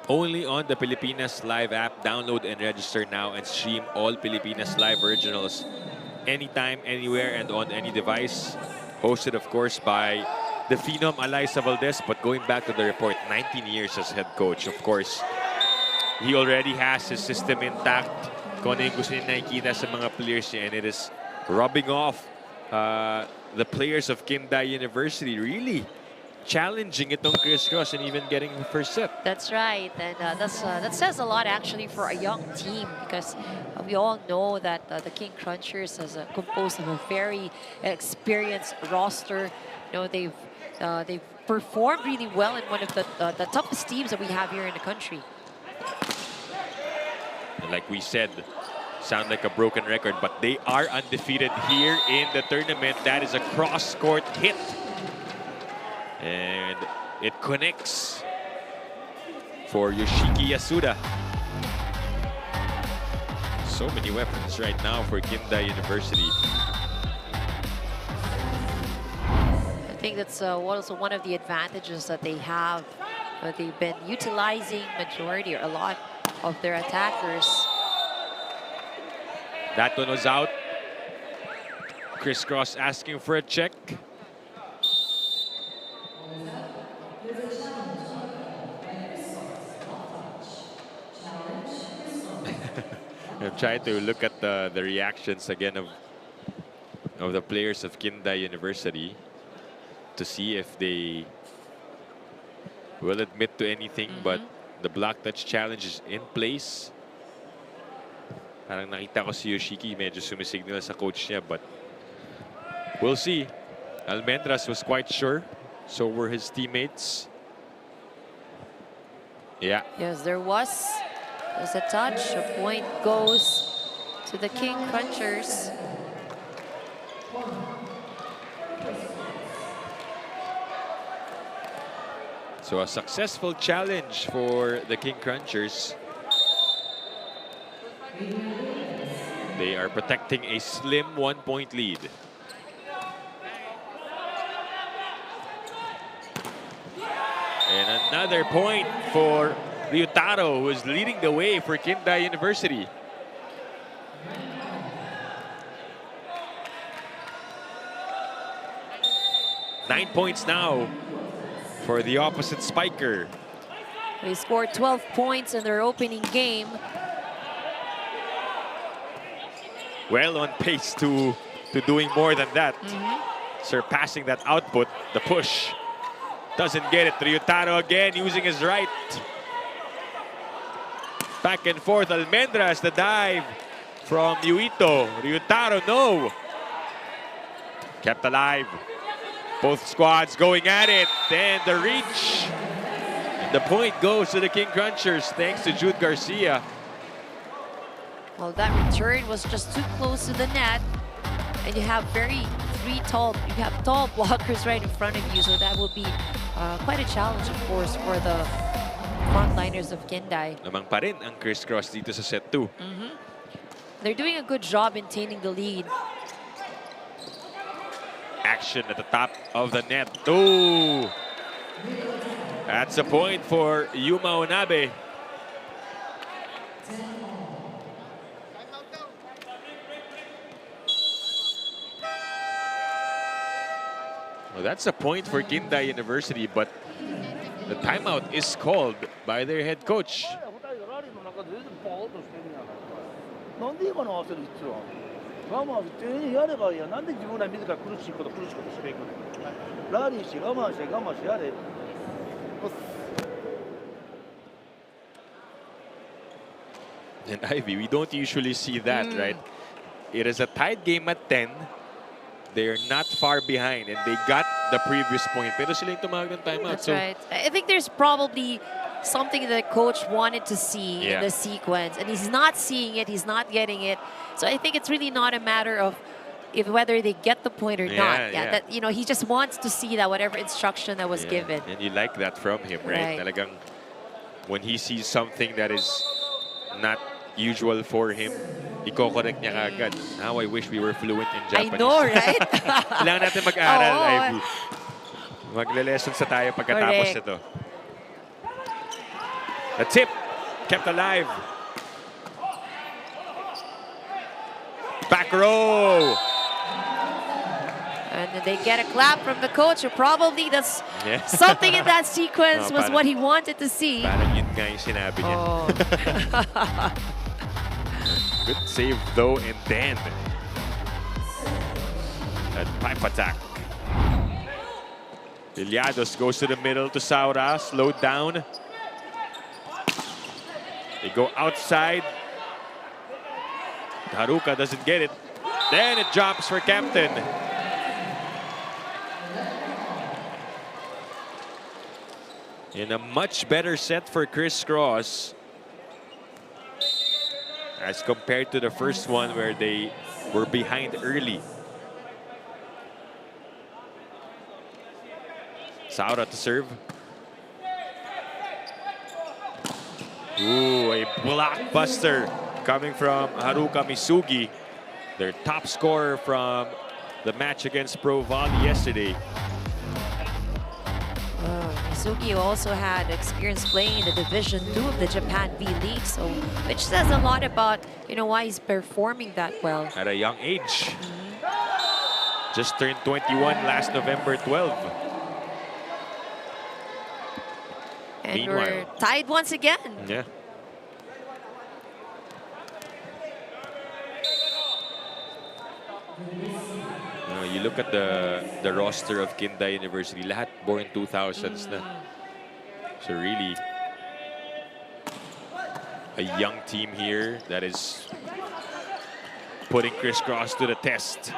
Only on the Pilipinas Live app. Download and register now and stream all Pilipinas Live originals anytime, anywhere, and on any device. Hosted, of course, by the phenom Alyssa Valdez. But going back to the report, 19 years as head coach. Of course, he already has his system intact. Kung ano yung gusto niya nakikita sa mga players niya, and it is rubbing off the players of KINDAI University. Really challenging itong crisscross and even getting the first set. That's right, and that says a lot actually for a young team, because we all know that the King Crunchers is composed of a very experienced roster. You know, they've performed really well in one of the toughest teams that we have here in the country. Like we said, sound like a broken record, but they are undefeated here in the tournament. That is a cross-court hit. And it connects for Yoshiki Yasuda. So many weapons right now for KINDAI University. I think that's also one of the advantages that they have. They've been utilizing majority or a lot of their attackers. That one was out. Crisscross asking for a check. I'm trying to look at the reactions again of the players of KINDAI University to see if they will admit to anything, but the block touch challenge is in place. Parang nakita ko si Yoshiki medyo sumisignal sa coach niya, but we'll see. Almendras was quite sure. So were his teammates. Yeah. Yes, there was a touch. A point goes to the King Crunchers. So a successful challenge for the King Crunchers. They are protecting a slim 1-point lead. And another point for Ryutaro, who is leading the way for Kindai University. Nine points now for the opposite spiker. They scored 12 points in their opening game. Well on pace to doing more than that. Surpassing that output, the push. Doesn't get it. Ryutaro again using his right. Back and forth. Almendras, the dive from Yuito. Ryutaro, no. Kept alive. Both squads going at it. And the reach. The point goes to the King Crunchers thanks to Jude Garcia. Well, that return was just too close to the net. And you have tall blockers right in front of you. So that would be quite a challenge, of course, for the frontliners of Kindai. Namang pa rin ang crisscross dito sa set 2. They're doing a good job maintaining the lead. Action at the top of the net. Ooh. That's a point for Yuma Onabe. Well, that's a point for Kindai University, but the timeout is called by their head coach. なんで今の合わせる必要我慢して丁寧にやればいいやなんで自分ら自ら苦しいことしていくのラリーして我慢してやれ And Ivy, we don't usually see that, right? It is a tied game at 10. They are not far behind, and they got the previous point. Pero sila yung tumawag ng timeout. That's right. I think there's probably something that coach wanted to see in the sequence, and he's not seeing it, he's not getting it. So I think it's really not a matter of whether they get the point or not. That, you know, he just wants to see that whatever instruction that was given. And you like that from him, right? Talagang when he sees something that is not usual for him, i-correct niya kaagad. Now I wish we were fluent in Japanese. I know, right? Kailangan natin mag-aral, Ivy. Magle-lessons na tayo pagkatapos nito. The tip kept alive. Back row. And they get a clap from the coach, or probably that's something in that sequence was what he wanted to see. Parang yun nga yung sinabi niya. Good save though, and then a pipe attack. Viliados goes to the middle to Saura, slowed down. They go outside. Haruka doesn't get it. Then it drops for captain. In a much better set for CRISS as compared to the first one where they were behind early. Saura to serve. Ooh, a blockbuster coming from Haruka Misugi, their top scorer from the match against Pro Volley yesterday. Misugi also had experience playing in the Division 2 of the Japan V-League, so which says a lot about, you know, why he's performing that well. At a young age. Just turned 21 last November 12. And Meanwhile, we're tied once again. Yeah. You look at the roster of Kindai University, lahat born 2000s na. So really, a young team here that is putting Crisscross to the test.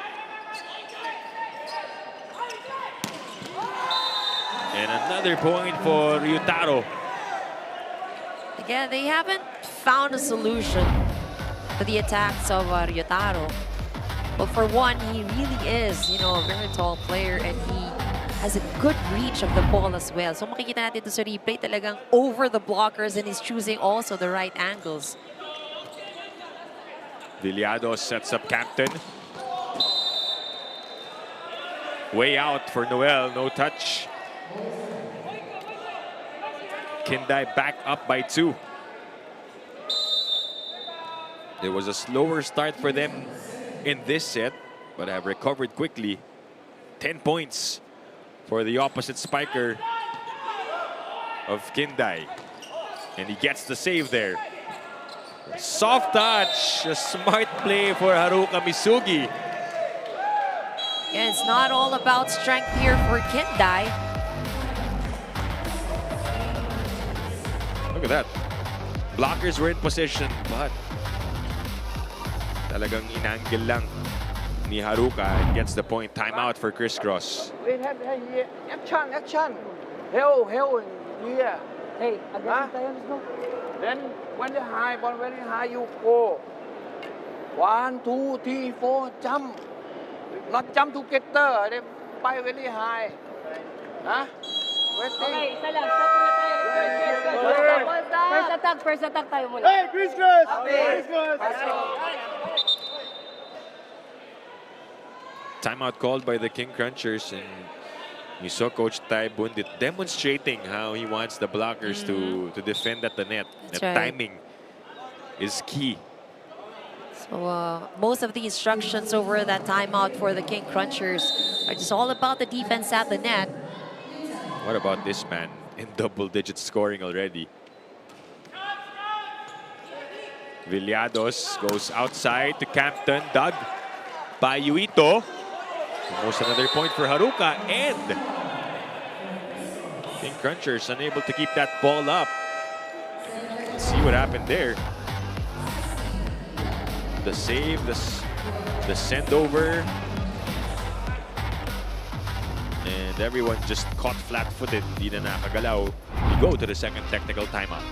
And another point for Ryutaro. Again, they haven't found a solution to the attacks of Ryutaro. But for one, he really is, you know, a very tall player, and he has a good reach of the ball as well. So makikita natin ito sa replay, talagang over the blockers, and he's choosing also the right angles. Villado sets up Captain. Way out for Noel, no touch. KINDAI back up by 2. There was a slower start for them in this set, but have recovered quickly. 10 points for the opposite spiker of KINDAI. And he gets the save there. Soft touch, a smart play for Haruka Misugi. Yeah, it's not all about strength here for KINDAI. Look at that. Blockers were in position, but talagang inangle lang ni Haruka and gets the point. Timeout for Crisscross. Wait, here. Action. Hell, here. Hey, aggressive tayo, let's go. Then, when the high ball very high, you go. 1, 2, 3, 4, jump. Not jump together. They buy very high. Huh? Okay, isa lang. Stop muna tayo. First attack tayo muna. Hey, Crisscross! Timeout called by the King Crunchers, and you saw Coach Tai Bundit demonstrating how he wants the blockers to defend at the net. That's The right. timing is key. So most of the instructions over that timeout for the King Crunchers are just all about the defense at the net. What about this man in double-digit scoring already? Villados goes outside to Campton. Dug by Yuito. Almost another point for Haruka, and King Crunchers unable to keep that ball up. Let's see what happened there. The save, the send over, and everyone just caught flat-footed. Hindi na nakagalaw. We go to the second technical timeout.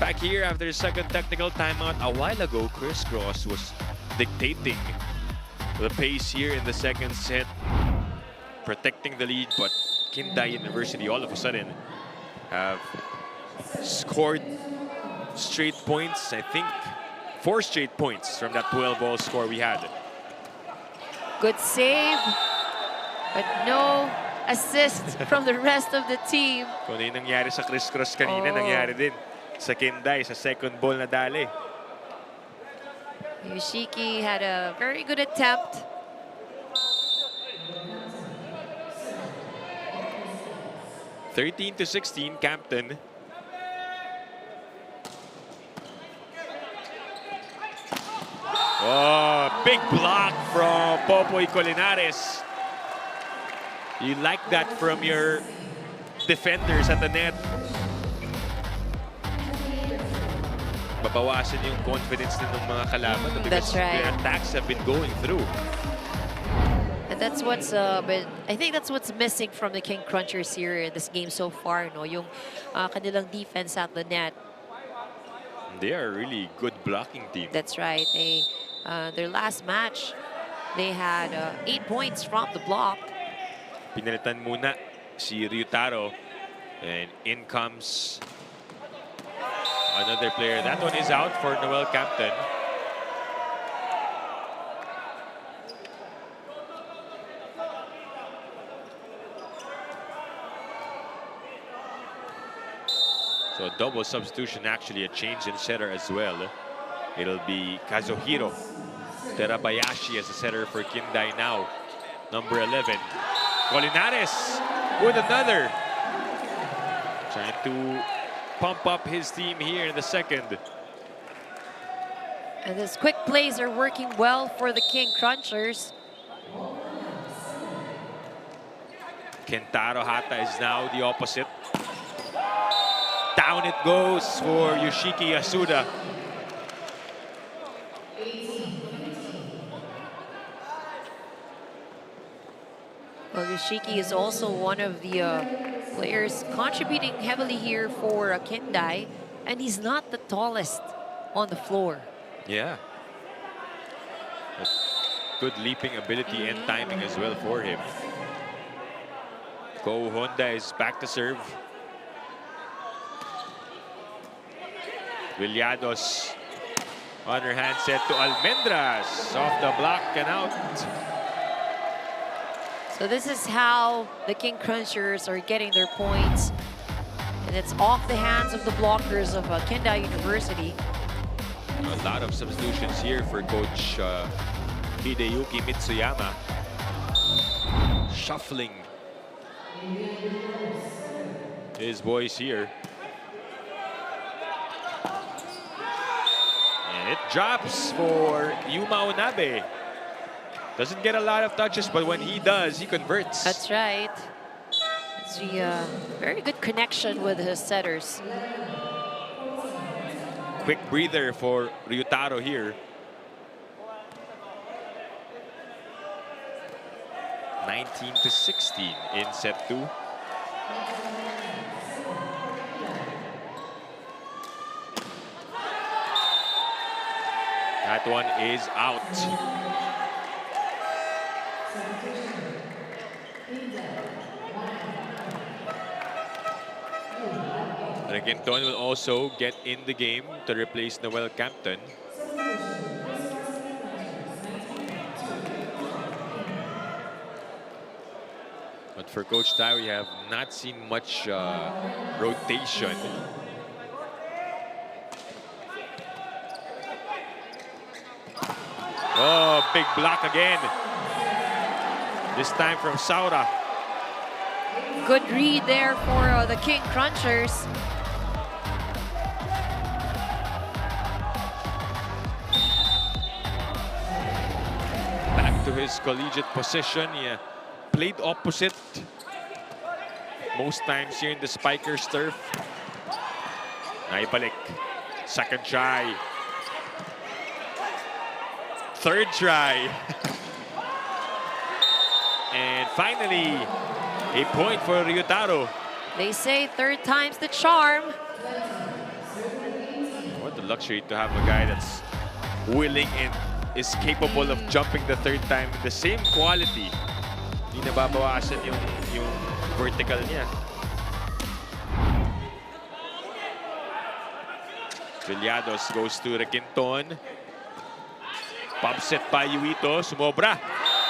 Back here after the second technical timeout. A while ago, Crisscross was dictating the pace here in the second set, protecting the lead, but KINDAI University all of a sudden have scored straight points. I think 4 straight points from that 12-ball score we had. Good save, but no assist from the rest of the team. Kung ano yung nangyari sa Crisscross kanina, nangyari din sa KINDAI sa second ball na dali. Yoshiki had a very good attempt. (13-16), Campton. Oh, big block from Popoy Colinares. You like that from your defenders at the net. Babawasan yung confidence din ng mga kalaban because That's right. the attacks have been going through. And that's what's but I think that's what's missing from the King Crunchers here in this game so far, no? Yung kanilang defense at the net. They are a really good blocking team. That's right. They their last match, they had 8 points from the block. Pinalitan muna si Ryutaro, and in comes Another player. That one is out for Noel Captain. So a double substitution, actually a change in setter as well. It'll be Kazuhiro Terabayashi as a setter for Kindai now. Number 11. Colinares with another. Trying to pump up his team here in the second. And these quick plays are working well for the King Crunchers. Kentaro Hata is now the opposite. Down it goes for Yoshiki Yasuda. Well, Yoshiki is also one of the players contributing heavily here for Kindai, and he's not the tallest on the floor. Yeah. But good leaping ability and timing as well for him. Ko Honda is back to serve. Villados underhand set to Almendras. Off the block and out. So this is how the King Crunchers are getting their points. And it's off the hands of the blockers of Kindai University. A lot of substitutions here for Coach Hideyuki Mitsuyama. Shuffling his boys here. And it drops for Yuma Onabe. Doesn't get a lot of touches, but when he does, he converts. That's right. It's a very good connection with his setters. Quick breather for Ryutaro here. 19-16 in set 2. That one is out. Regenton will also get in the game to replace Noel Campton. But for Coach Tai, we have not seen much rotation. Oh, big block again. This time from Saura. Good read there for the King Crunchers. Back to his collegiate position. Yeah, played opposite most times here in the Spikers turf. Naibalik. Second try. Third try. And finally, a point for Ryutaro. They say third time's the charm. What a luxury to have a guy that's willing and is capable of jumping the third time in the same quality. Hindi nababawasan yung vertical niya. Villados goes to Requinton. Pump set by Yuito, sumobra.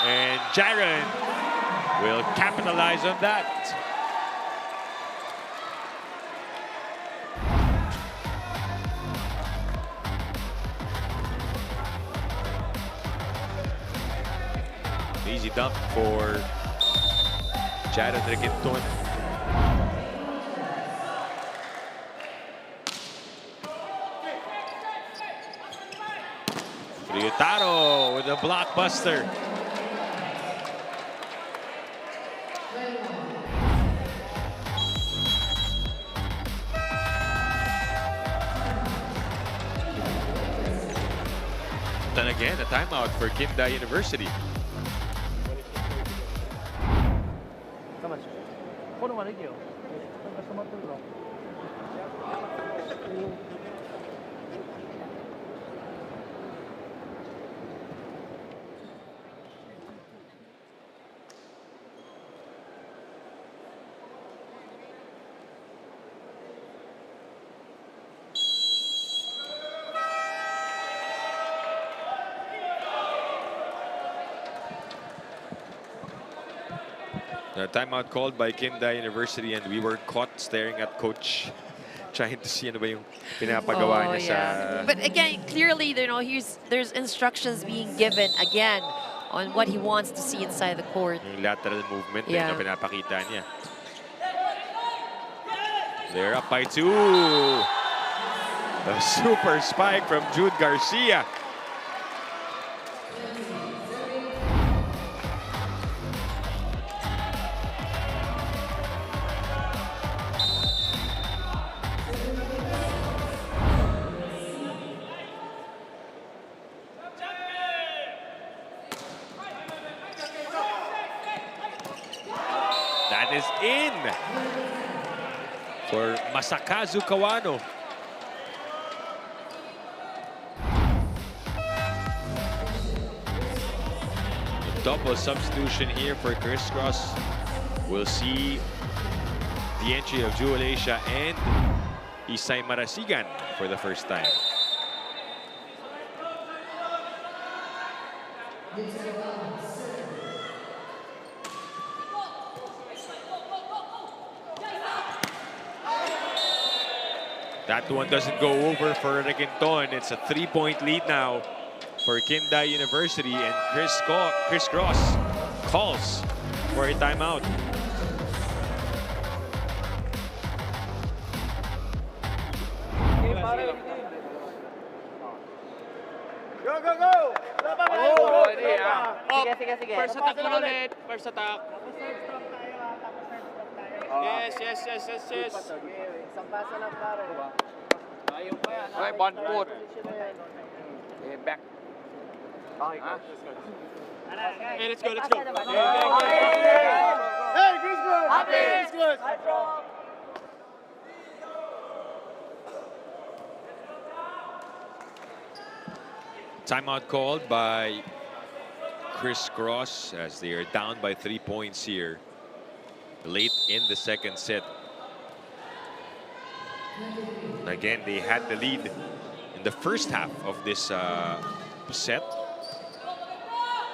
And Jaron will capitalize on that. Easy dump for Jaron Requinton. Ryutaro with a blockbuster. Then again, a timeout for Kindai University. The timeout called by KINDAI University, and we were caught staring at coach trying to see ano ba yung pinapagawa niya sa... But again, clearly, there's instructions being given again on what he wants to see inside the court. Yung lateral movement na pinapakita niya. They're up by 2. The super spike from Jude Garcia. That is in for Masakazu Kawano. A double substitution here for CRISS. We'll see the entry of Jewel Asia and Isay Marasigan for the first time. That one doesn't go over for Requinton. It's a 3-point lead now for KINDAI University, and Chris Cross calls for a timeout. Go, go, go! Sige. First attack mo ulit. First attack. Yes. Isang paso lang pare. Ayaw pa yan. Right, one foot. Okay, back. Okay, let's go. Hey, Chris good! Timeout called by Chris Cross as they are down by 3 points here late in the second set. Again, they had the lead in the first half of this set,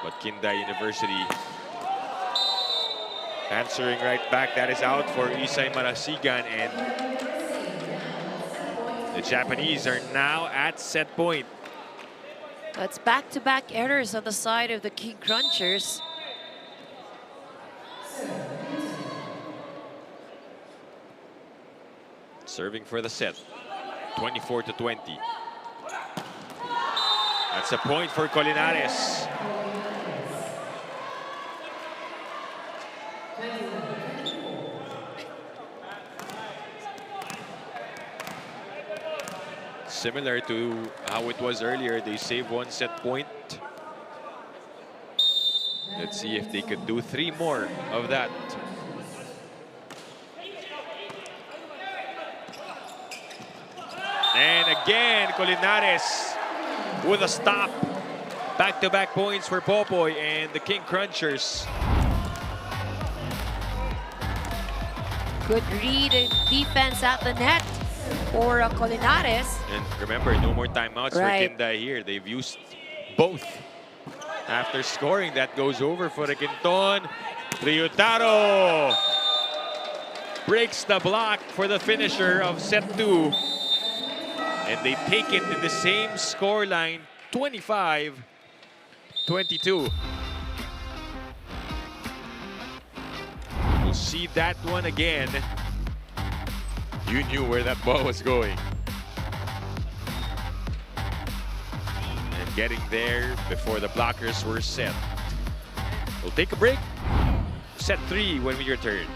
but KINDAI University answering right back. That is out for Isay Marasigan, and the Japanese are now at set point. That's back-to-back errors on the side of the King Crunchers. Serving for the set, 24-20. That's a point for Colinares. Similar to how it was earlier, they save one set point. Let's see if they could do 3 more of that. And again, Colinares with a stop. Back-to-back points for Popoy and the King Crunchers. Good read and defense at the net for Colinares. And remember, no more timeouts for KINDAI here. They've used both. After scoring, that goes over for Requinton. Ryutaro breaks the block for the finisher of set 2. And they take it in the same scoreline, 25-22. We'll see that one again. You knew where that ball was going. And getting there before the blockers were set. We'll take a break. Set 3 when we return.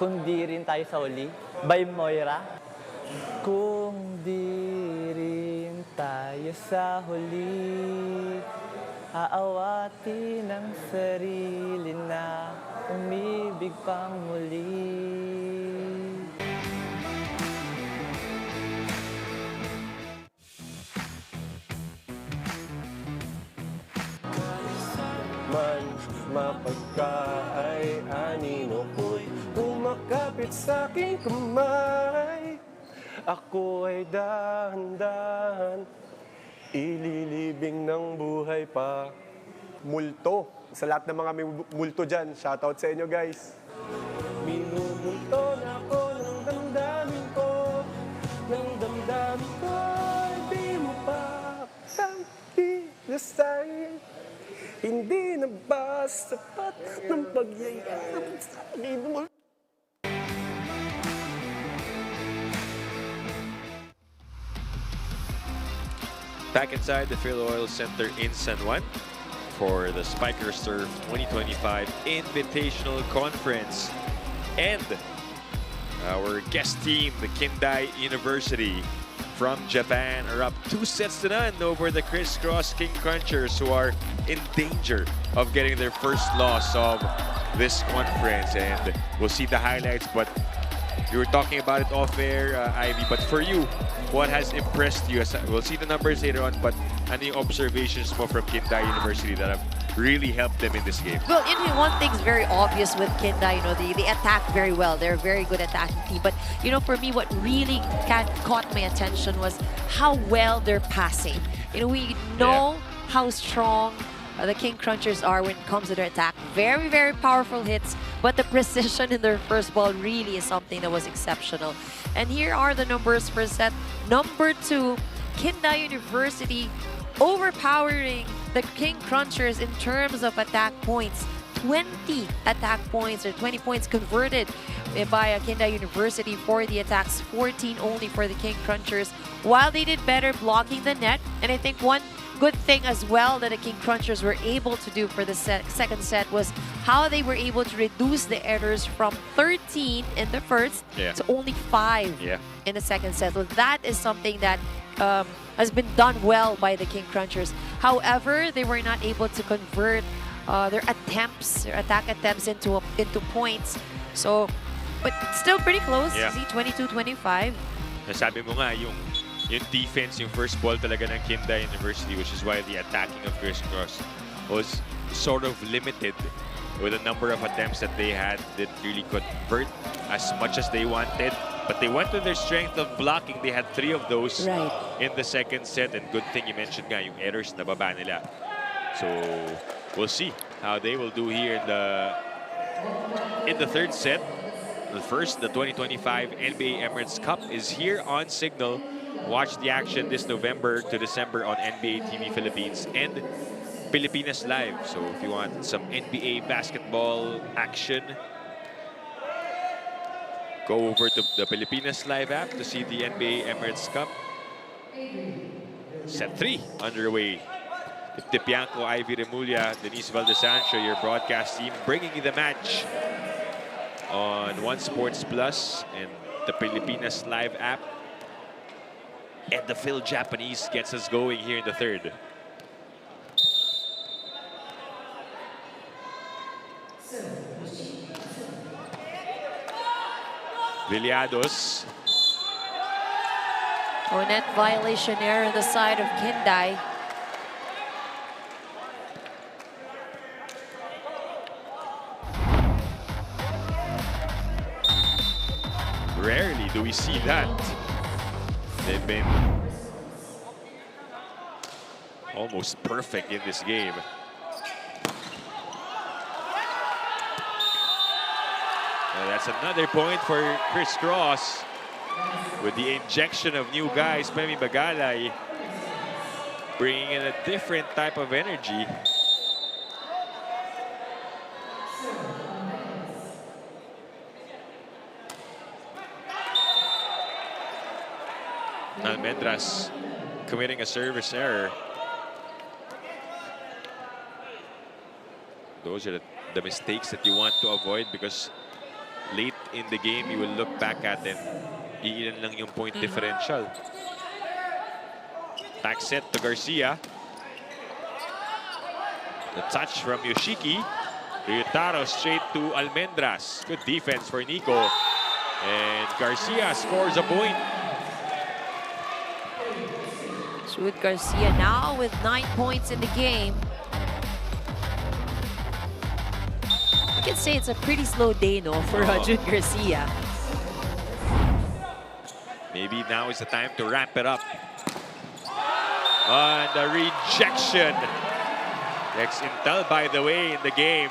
Kung di rin tayo sa huli, by Moira. Kung di rin tayo sa huli, aawatin ang sarili na umibig pang muli. Man mapagkaay anino ko'y umakapit sa aking kamay. Ako ay dahan-dahan ililibing ng buhay pa. Multo. Sa lahat ng mga may multo dyan, shoutout sa inyo guys. Minumulto na ako ng damdamin ko, ng damdamin ko, di mo pa pagkilasahin. Hindi na ba sapat ng pagyayabang sa akin mo? Back inside the Phil Oil Center in San Juan for the Spiker Surf 2025 Invitational Conference. And our guest team, the KINDAI University from Japan, are up 2-0 over the CRISS King Crunchers, who are in danger of getting their first loss of this conference. And we'll see the highlights, but you were talking about it off air, Ivy. But for you, what has impressed you? We'll see the numbers later on, but any observations mo from KINDAI University that have really helped them in this game? Well, one thing's very obvious with KINDAI, they attack very well. They're a very good attacking team. But, for me, what really caught my attention was how well they're passing. We know how strong the King Crunchers are when it comes to their attack. Very, very powerful hits, but the precision in their first ball really is something that was exceptional. And here are the numbers for set number 2. KINDAI University overpowering the King Crunchers in terms of attack points. 20 attack points, or 20 points converted by KINDAI University for the attacks, 14 only for the King Crunchers, while they did better blocking the net. And I think one good thing as well that the King Crunchers were able to do for the second set was how they were able to reduce the errors from 13 in the first to only 5 in the second set. So that is something that has been done well by the King Crunchers. However, they were not able to convert their attack attempts into points. So, but still pretty close. See, 22-25. Nasabi mo nga, yung defense, yung first ball talaga ng KINDAI University, which is why the attacking of CRISS was sort of limited with the number of attempts that they had. Didn't really convert as much as they wanted. But they went to their strength of blocking. They had 3 of those in the second set. And good thing you mentioned nga, yung errors na baba nila. So we'll see how they will do here in the third set. The 2025 NBA Emirates Cup is here on Signal. Watch the action this November to December on NBA TV Philippines and Pilipinas Live. So if you want some NBA basketball action, go over to the Pilipinas Live app to see the NBA Emirates Cup. Set 3 underway. Tipianco, Ivy Remulla, Denise Valdesancho, your broadcast team, bringing you the match on One Sports Plus and the Pilipinas Live app. And the Phil Japanese gets us going here in the third. Viliados. Net violation error on the side of KINDAI. Rarely do we see that. They've been almost perfect in this game. And that's another point for CRISS with the injection of new guys. Femi Bagalay bringing in a different type of energy. Almendras committing a service error. Those are the mistakes that you want to avoid, because late in the game you will look back at and iilan lang yung point differential. Back set to Garcia. The touch from Yoshiki. Ryutaro straight to Almendras. Good defense for Nico. And Garcia scores a point. Jude Garcia now with 9 points in the game. You can say it's a pretty slow day, no, for Jude Garcia. Maybe now is the time to ramp it up. And the rejection. Ex-Intel, by the way, in the game.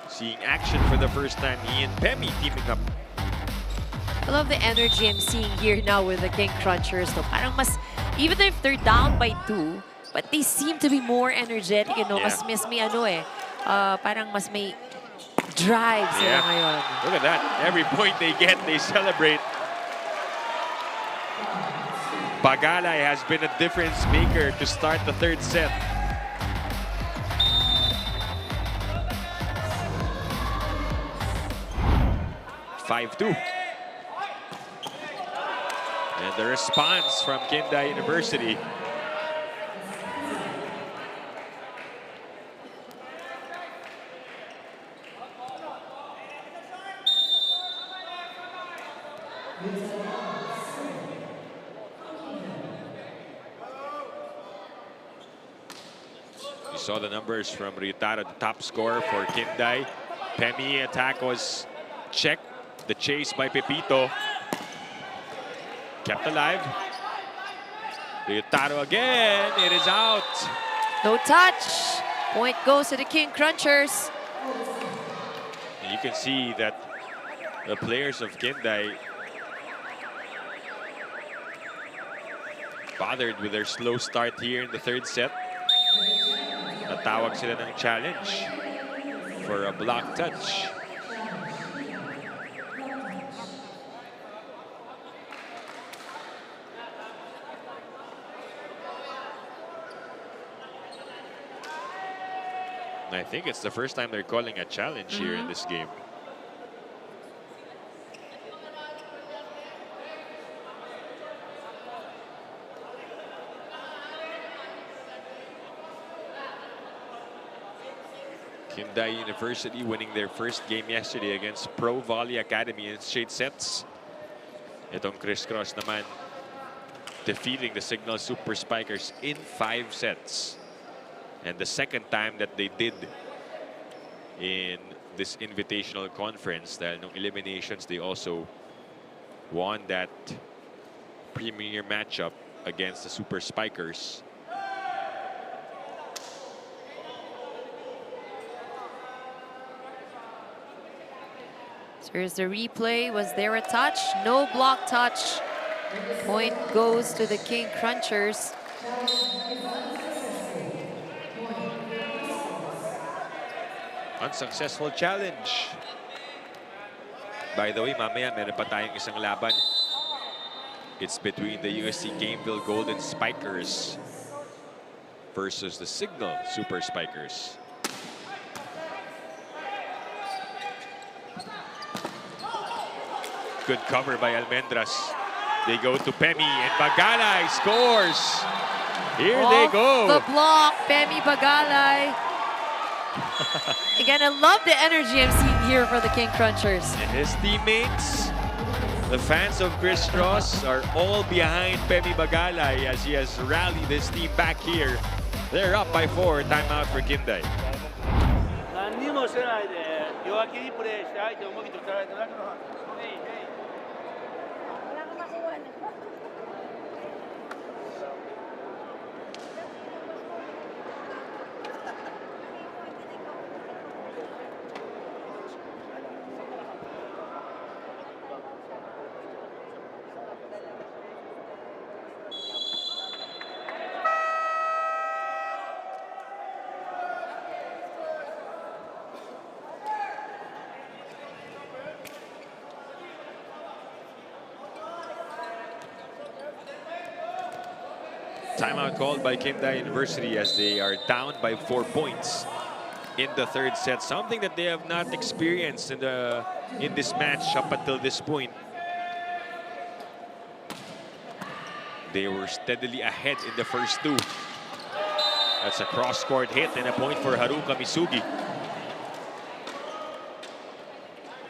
Seeing action for the first time, he and Pemi teaming up. I love the energy I'm seeing here now with the King Crunchers. No? Parang mas, even if they're down by 2, but they seem to be more energetic, you know, mas may ano eh. Parang mas may drive sila ngayon. Look at that. Every point they get, they celebrate. Bagalay has been a difference maker to start the third set. (5-2). And the response from KINDAI University. You saw the numbers from Ryutaro, the top scorer for KINDAI. Pemi attack was checked. The chase by Pepito. Kept alive. Ryutaro again. It is out. No touch. Point goes to the King Crunchers. And you can see that the players of KINDAI bothered with their slow start here in the third set. Natawag sila ng challenge for a block touch. I think it's the first time they're calling a challenge here in this game. KINDAI University winning their first game yesterday against Pro Volley Academy in straight sets. Itong CRISS naman defeating the Signal Super Spikers in 5 sets. And the second time that they did in this invitational conference, dahil nung eliminations, they also won that premier matchup against the Super Spikers. So here's the replay. Was there a touch? No block touch. Point goes to the King Crunchers. Unsuccessful challenge. By the way, mamaya meron pa tayong isang laban. It's between the USC Gameville Golden Spikers versus the Signal Super Spikers. Good cover by Almendras. They go to Pemi and Bagalay scores. Here they go. The block, Pemi Bagalay. Again, I love the energy I'm seeing here for the King Crunchers. And his teammates, the fans of CRISS, are all behind Pemi Bagalay as he has rallied his team back here. They're up by 4. Timeout for KINDAI. Timeout called by KINDAI University as they are down by 4 points. in the third set, something that they have not experienced in this match up until this point. They were steadily ahead in the first two. That's a cross-court hit and a point for Haruka Misugi.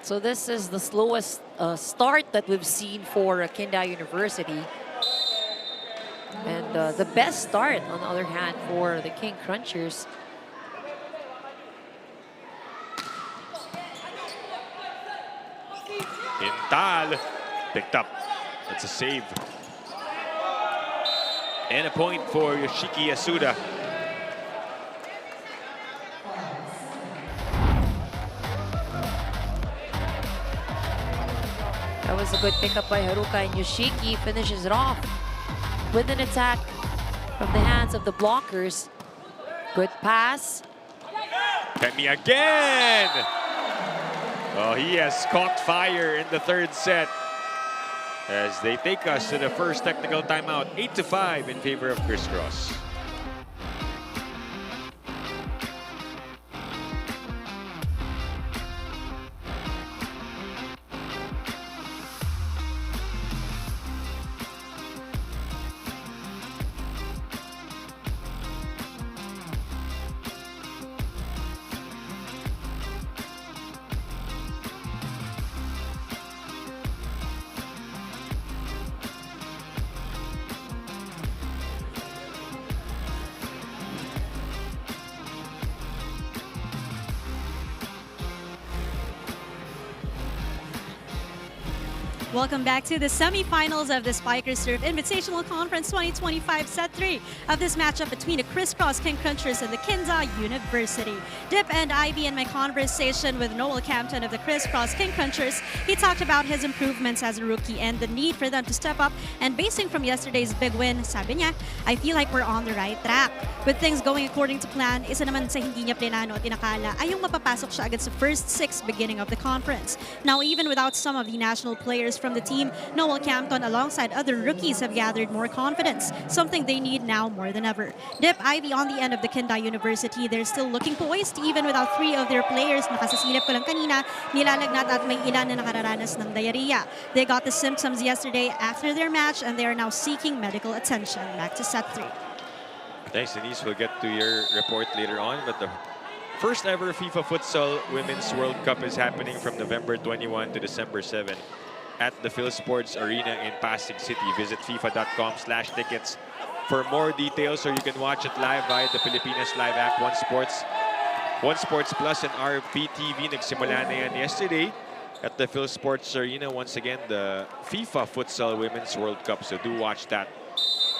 So this is the slowest start that we've seen for KINDAI University. And the best start, on the other hand, for the King Crunchers. Intal picked up. That's a save. And a point for Yoshiki Yasuda. That was a good pickup by Haruka, and Yoshiki finishes it off with an attack from the hands of the blockers. Good pass. Pemi again! Oh, he has caught fire in the third set as they take us to the first technical timeout. 8-5 in favor of CRISS. Welcome back to the semifinals of the Spiker Surf Invitational Conference 2025 Set 3 of this matchup between the CRISS King Crunchers and the KINDAI University. Dip and Ivy, in my conversation with Noel Campton of the CRISS King Crunchers, he talked about his improvements as a rookie and the need for them to step up. And basing from yesterday's big win, sabi niya, I feel like we're on the right track. With things going according to plan, isa naman sa hindi niya plinano at inakala ay yung mapapasok siya agad sa first 6 beginning of the conference. Now, even without some of the national players from the team, Noel Campton alongside other rookies have gathered more confidence, something they need now more than ever. Dip, Ivy on the end of the KINDAI University, they're still looking poised even without 3 of their players. Nakasasilip ko lang kanina, nilalagnat at may ilan na nakararanas ng diarrhea. They got the symptoms yesterday after their match and they are now seeking medical attention. Back to set 3. Thanks, Denise. We'll get to your report later on, but the first ever FIFA Futsal Women's World Cup is happening from November 21 to December 7 at the Phil Sports Arena in Pasig City. Visit fifa.com/tickets for more details, or you can watch it live via the Pilipinas Live app, One Sports Plus, and RPTV. Nagsimula na yan yesterday at the Phil Sports Arena. Once again, the FIFA Futsal Women's World Cup, so do watch that.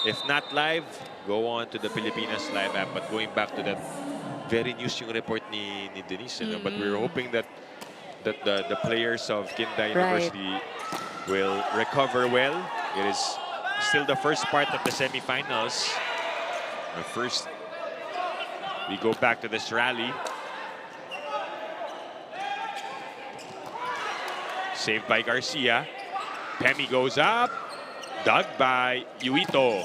If not live, go on to the Pilipinas Live app. But going back to that, very news yung report ni Denise, no? But we're hoping that the players of KINDAI University will recover well. It is still the first part of the semifinals. First, we go back to this rally. Saved by Garcia. Pemi goes up. Dug by Yuito.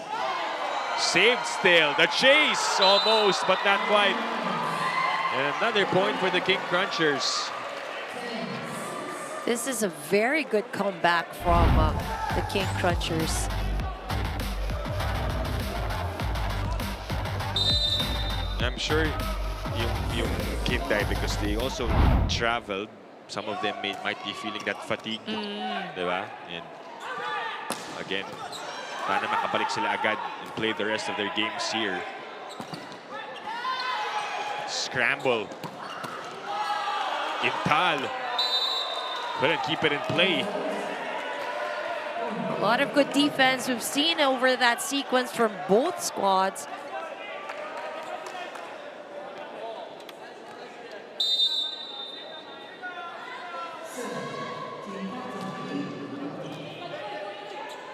Saved still. The chase almost, but not quite. And another point for the King Crunchers. This is a very good comeback from the King Crunchers. I'm sure yung KINDAI, because they also traveled, some of them might be feeling that fatigue, diba? And again, sana makabalik sila agad and play the rest of their games here. Scramble. Intal couldn't keep it in play. A lot of good defense we've seen over that sequence from both squads.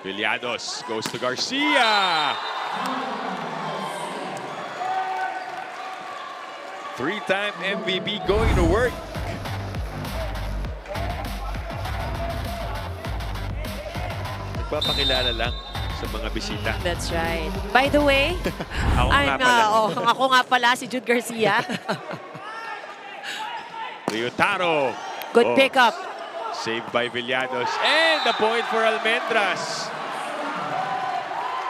Villados goes to Garcia. 3-time MVP going to work. Nagpapakilala lang sa mga bisita. That's right. By the way, Ako nga pala. ako nga pala si Jude Garcia. Ryutaro. Good pickup. Saved by Villados. And the point for Almendras.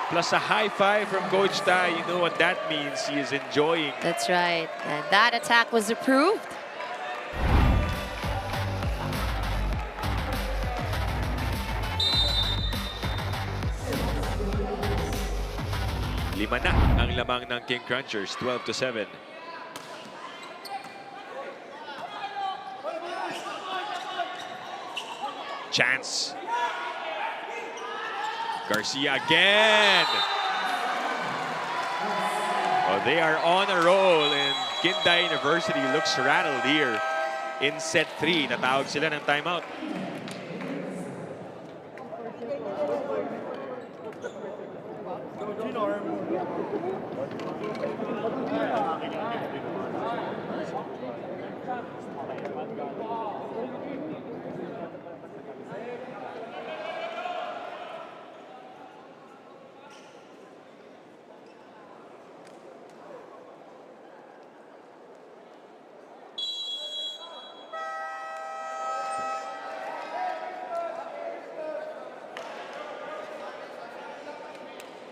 Plus a high five from Coach Tai. You know what that means. He is enjoying. That's right. And that attack was approved. Lima na ang lamang ng King Crunchers. 12-7. Chance. Garcia again. Oh, they are on a roll, and KINDAI University looks rattled here in set 3. Natawag sila ng timeout.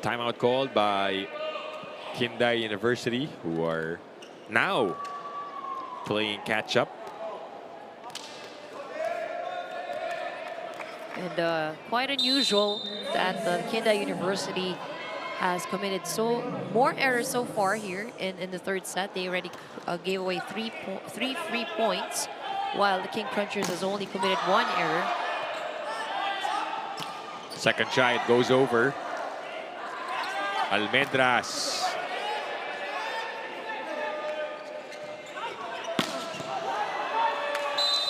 Timeout called by KINDAI University, who are now playing catch-up. And quite unusual that KINDAI University has committed more errors so far here in the third set. They already gave away three free points, while the King Crunchers has only committed 1 error. Second try, it goes over. Almendras.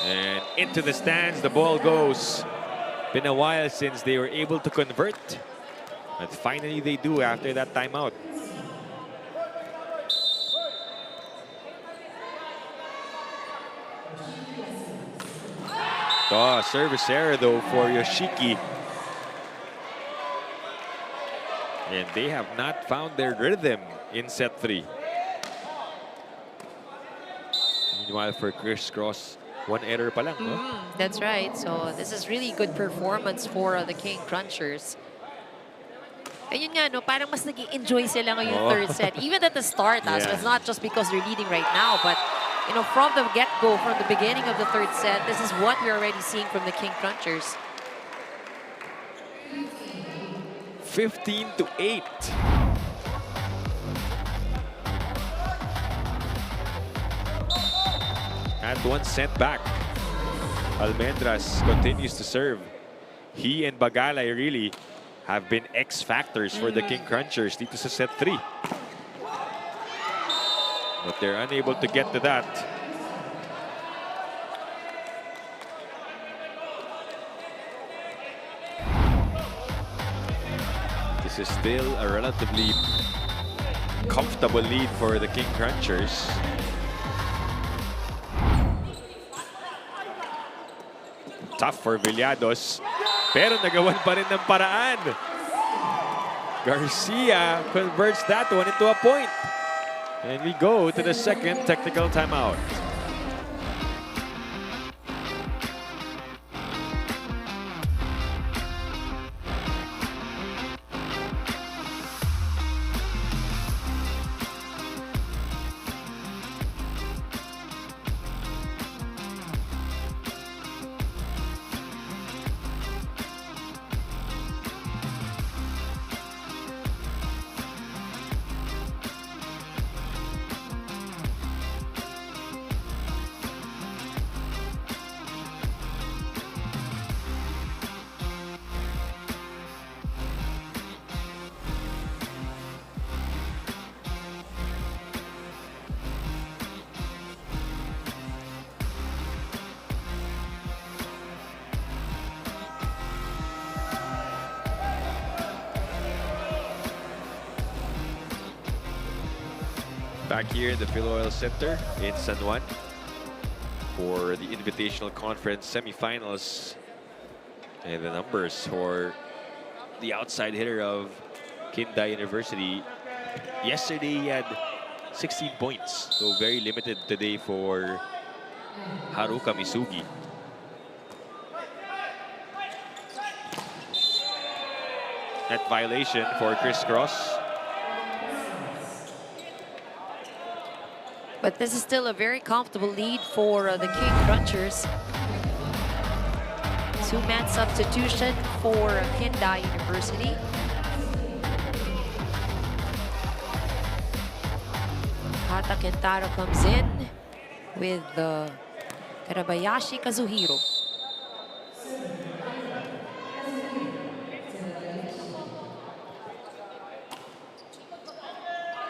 And into the stands, the ball goes. Been a while since they were able to convert. But finally they do after that timeout. Oh, service error though for Yoshiki. And they have not found their rhythm in set 3. Meanwhile, for CRISS, 1 error pa lang, no? That's right. So this is really good performance for the King Crunchers. Ayun nga, no, parang mas nag-enjoy sila ngayong third set. Even at the start, so it's not just because they're leading right now, but you know, from the get-go, from the beginning of the third set, this is what we're already seeing from the King Crunchers. 15-8. And 1 set back. Almendras continues to serve. He and Bagalay really have been X factors for the King Crunchers dito sa set 3. But they're unable to get to that. This is still a relatively comfortable lead for the King Crunchers. Tough for Villados, pero nagawan pa rin ng paraan. Garcia converts that one into a point. And we go to the second technical timeout. Back here in the Philoil Center in San Juan for the Invitational Conference Semifinals. And the numbers for the outside hitter of KINDAI University. Yesterday he had 16 points, so very limited today for Haruka Misugi. Net violation for CRISS. But this is still a very comfortable lead for the King Crunchers. Two-man substitution for KINDAI University. Hata Kentaro comes in with Karabayashi Kazuhiro.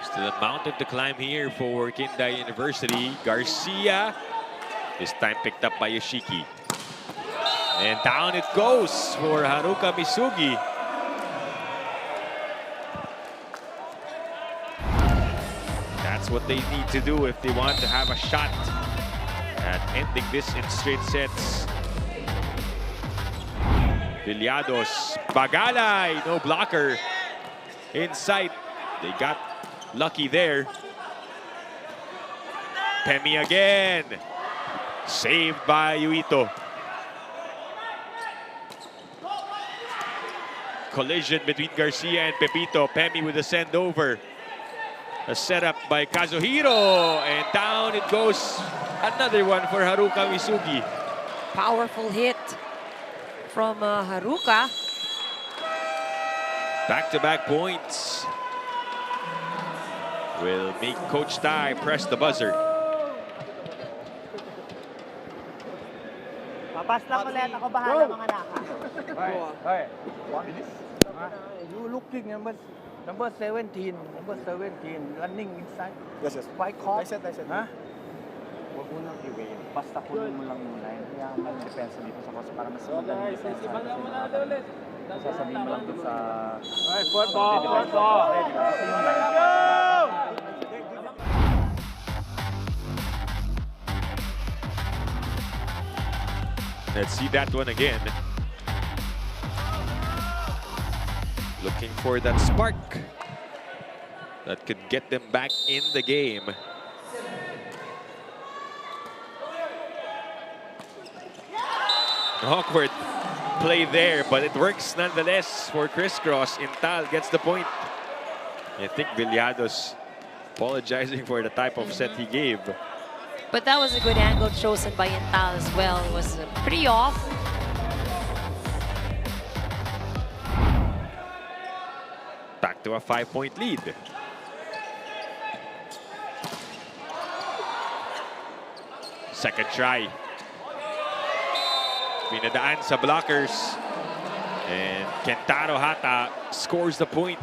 Still a mountain to climb here for KINDAI University. Garcia, this time picked up by Yoshiki. And down it goes for Haruka Misugi. That's what they need to do if they want to have a shot at ending this in straight sets. Villados, Bagalay, no blocker. Inside, they got lucky there. Pemi again. Saved by Yuito. Collision between Garcia and Pepito. Pemi with a send over. A setup by Kazuhiro. And down it goes. Another one for Haruka Misugi. Powerful hit from Haruka. Back-to-back points will make Coach Tai press the buzzer. Papas lang ulit. Ako bahala mga naka. Hey, you looking number 17, running inside. Yes, yes. Why call? I said. Huh? Huwag mo nang i-wave. Basta kunin mo lang muna yun. Kaya may depensa dito sa cross para mas magaling depensa. Sasabihin mo lang dun sa... Hey, fourth ball. Kasi yung line. Let's see that one again. Looking for that spark that could get them back in the game. Awkward play there, but it works nonetheless for CRISS. Intal gets the point. I think Villados apologizing for the type of set he gave. But that was a good angle chosen by Intal as well. It was pretty off. Back to a 5-point lead. Second try. Pinadaan sa blockers. And Kentaro Hata scores the point.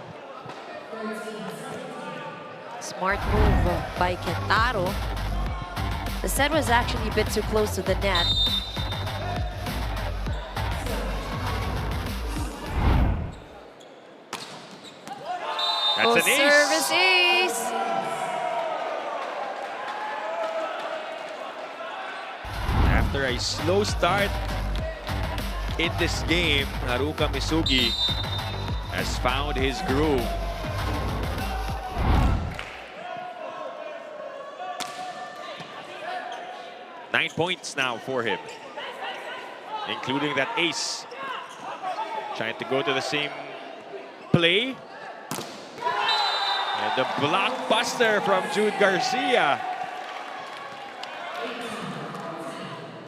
Smart move by Kentaro. The set was actually a bit too close to the net. That's an ace. Service ace. After a slow start in this game, Haruka Misugi has found his groove. Nine points now for him, including that ace. Trying to go to the same play. And the blockbuster from Jude Garcia.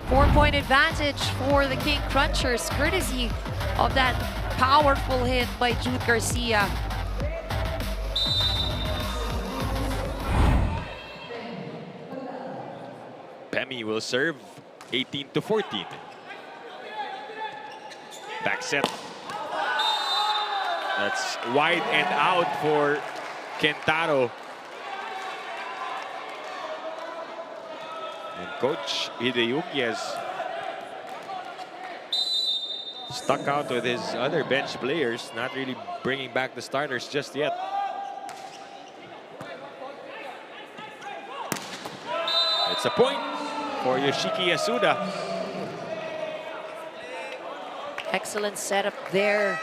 4-point advantage for the King Crunchers, courtesy of that powerful hit by Jude Garcia. Pemi will serve 18-14. Back set. That's wide and out for Kentaro. And Coach Hideyuki has stuck out with his other bench players, not really bringing back the starters just yet. It's a point for Yoshiki Yasuda. Excellent setup there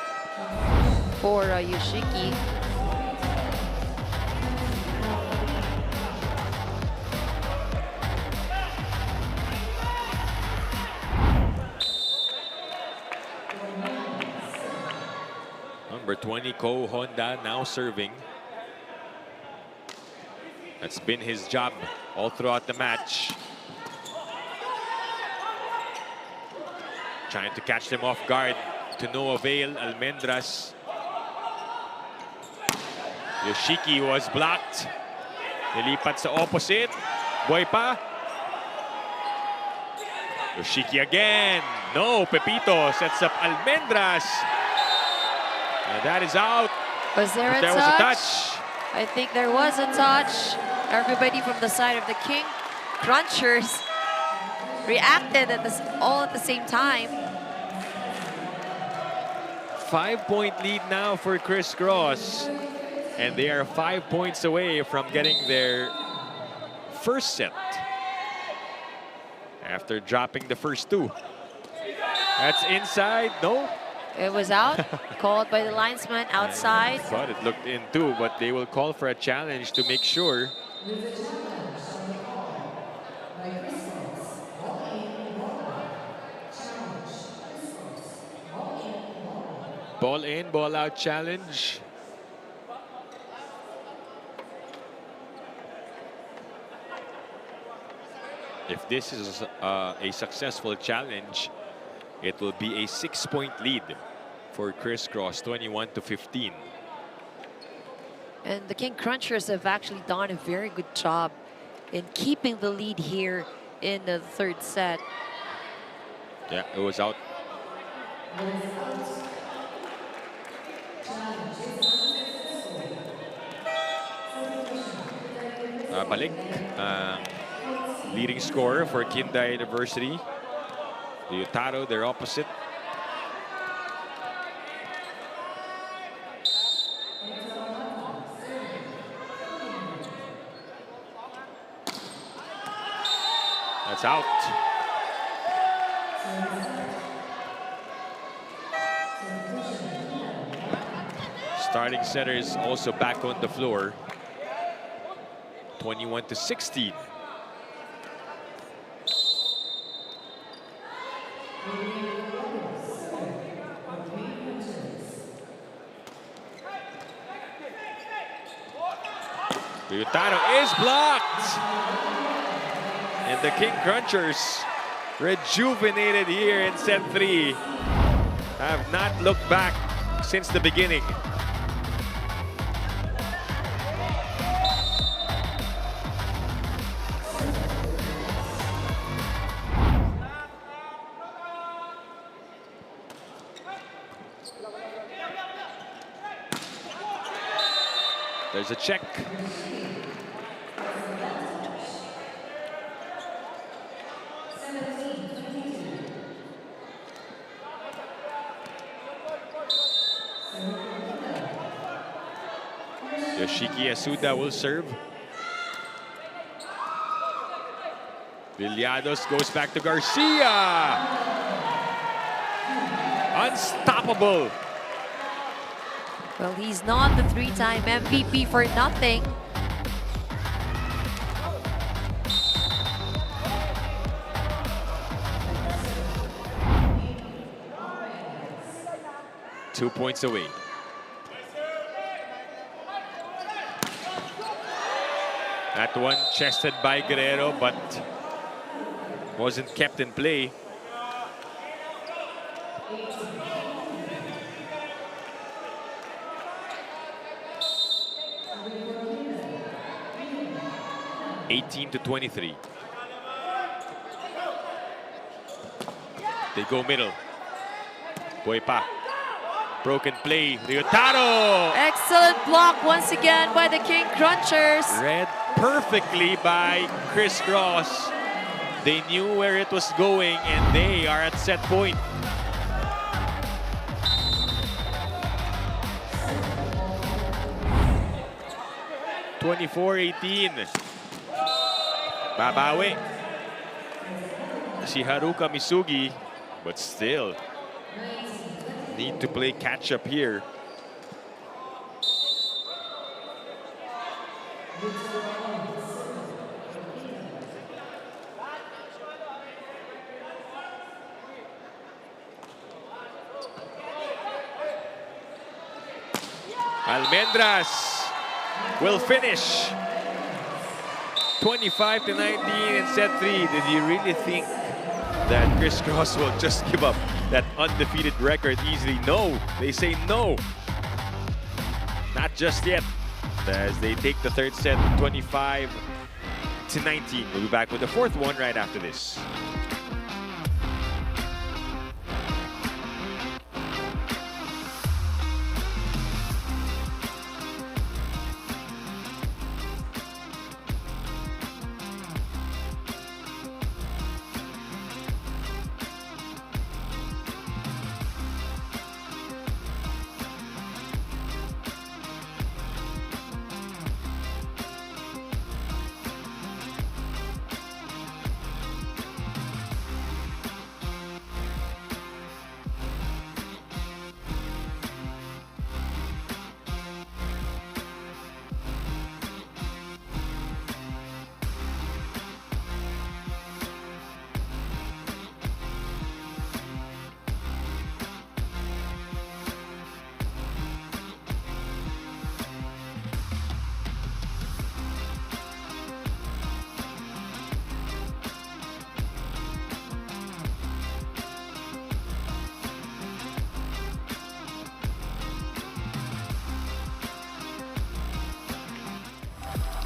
for Yoshiki. 20 Ko Honda now serving. That's been his job all throughout the match. Trying to catch them off guard, to no avail. Almendras. Yoshiki was blocked. Nilipat sa opposite. Boy pa. Yoshiki again. No, Pepito sets up Almendras. And that is out. Was there a There touch? was a touch. I think there was a touch. Everybody from the side of the King Crunchers reacted all at the same time. 5-point lead now for Criss Cross. And they are 5 points away from getting their first set after dropping the first two. That's inside. No. It was out, called by the linesman outside. Thought it looked in too, but they will call for a challenge to make sure. Ball in, ball out challenge. If this is a successful challenge, it will be a 6-point lead for Criss Cross, 21-15. And the King Crunchers have actually done a very good job in keeping the lead here in the third set. Yeah, it was out. Balik, leading scorer for KINDAI University. Ryutaro, their opposite. That's out. Starting setters also back on the floor. 21-16. Ryutaro is blocked. And the King Crunchers, rejuvenated here in set 3, have not looked back since the beginning. There's a check. Yoshiki Asuda will serve. Villados goes back to Garcia. Unstoppable. Well, he's not the 3-time MVP for nothing. Two points away. That one chested by Guerrero, but wasn't kept in play. (18-23). They go middle. Boypa. Broken play. Ryutaro. Excellent block once again by the King Crunchers. Read perfectly by Criss Cross. They knew where it was going, and they are at set point. (24-18). Babawi si Haruka Misugi, but still need to play catch up here. Almendras will finish 25-19 in set 3. Did you really think that CRISS will just give up that undefeated record easily? No, they say no. Not just yet, as they take the third set 25-19. We'll be back with the fourth one right after this.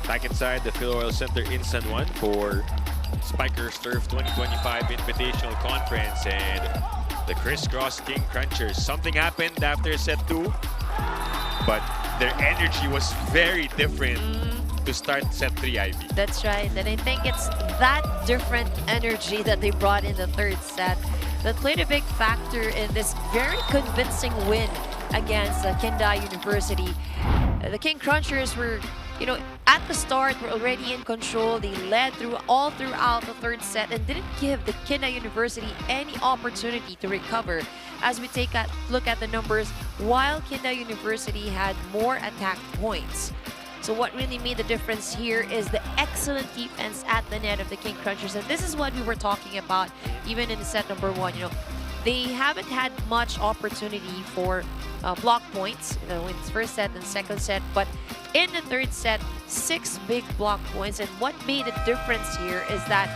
Back inside the Phil Oil Center in San Juan for Spikers Turf 2025 Invitational Conference, and the CRISS King Crunchers. Something happened after set 2, but their energy was very different to start set 3, Ivy. That's right, and I think it's that different energy that they brought in the third set that played a big factor in this very convincing win against KINDAI University. The King Crunchers were, at the start, were already in control. They led all throughout the third set and didn't give the KINDAI University any opportunity to recover. As we take a look at the numbers, while KINDAI University had more attack points. So what really made the difference here is the excellent defense at the net of the King Crunchers. And this is what we were talking about even in set number 1. They haven't had much opportunity for block points in the first set and second set, but in the third set, 6 big block points. And what made a difference here is that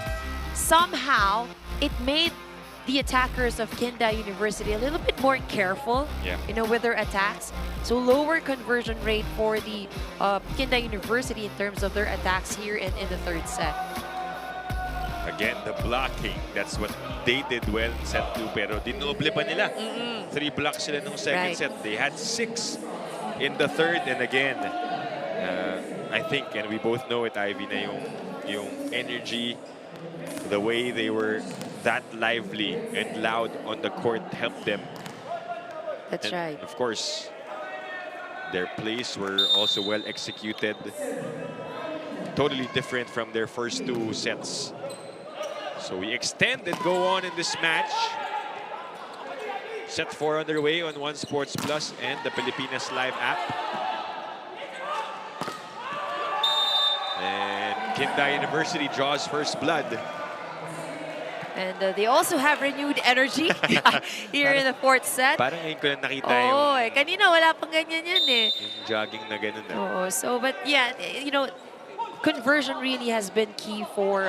somehow it made the attackers of KINDAI University a little bit more careful, with their attacks. So lower conversion rate for the KINDAI University in terms of their attacks here in the third set. Again, the blocking. That's what they did well in set 2, pero dinoble pa nila. 3 blocks sila nung second set. They had 6 in the third, and again, I think, and we both know it, Ivy, na yung energy, the way they were that lively and loud on the court helped them. That's right. Of course, their plays were also well executed. Totally different from their first 2 sets. So we extend and go on in this match. Set 4 underway on One Sports Plus and the Pilipinas Live app. And KINDAI University draws first blood. And they also have renewed energy here in the fourth set. Parang ngayon ko lang nakita yung... kanina wala pang ganyan yan eh. Yung jogging na ganun. So, but yeah, conversion really has been key for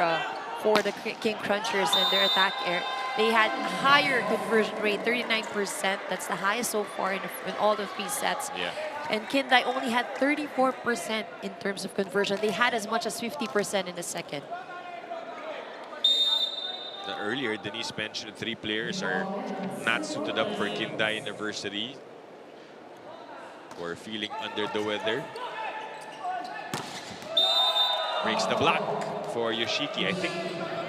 the King Crunchers and their attack air. They had a higher conversion rate, 39%. That's the highest so far in all the 3 sets. Yeah. And KINDAI only had 34% in terms of conversion. They had as much as 50% in the second. Earlier, Denise mentioned 3 players are not suited up for KINDAI University, or feeling under the weather. Breaks the block for Yoshiki. I think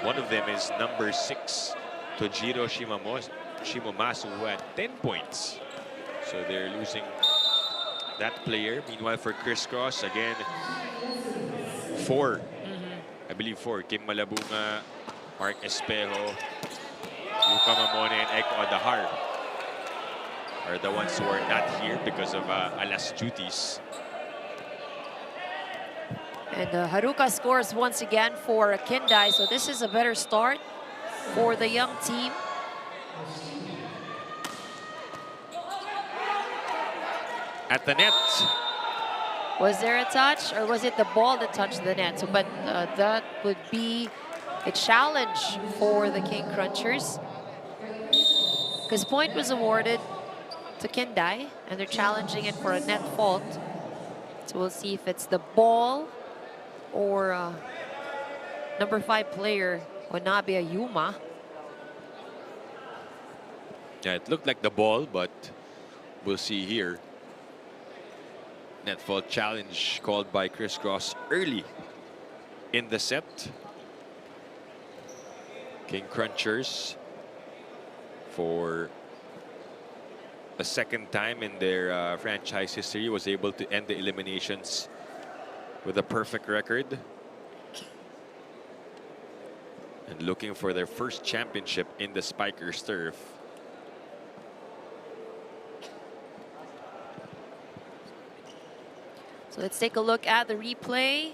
one of them is number 6, Tojiro Shimomasu, who had 10 points. So they're losing that player. Meanwhile, for CRISS, again, 4. I believe 4. Kim Malabunga, Mark Espejo, Luca Mamone, and Eko Adahar are the ones who are not here because of alas duties. And Haruka scores once again for KINDAI, so this is a better start for the young team. at the net. Was there a touch, or was it the ball that touched the net? So, but that would be a challenge for the King Crunchers, because point was awarded to KINDAI, and they're challenging it for a net fault. So we'll see if it's the ball or number 5 player, Onabe Ayuma. Yeah, it looked like the ball, but we'll see here. Net fault challenge called by CRISS early in the set. King Crunchers, for a second time in their franchise history, was able to end the eliminations with a perfect record. And looking for their first championship in the Spikers turf. So let's take a look at the replay.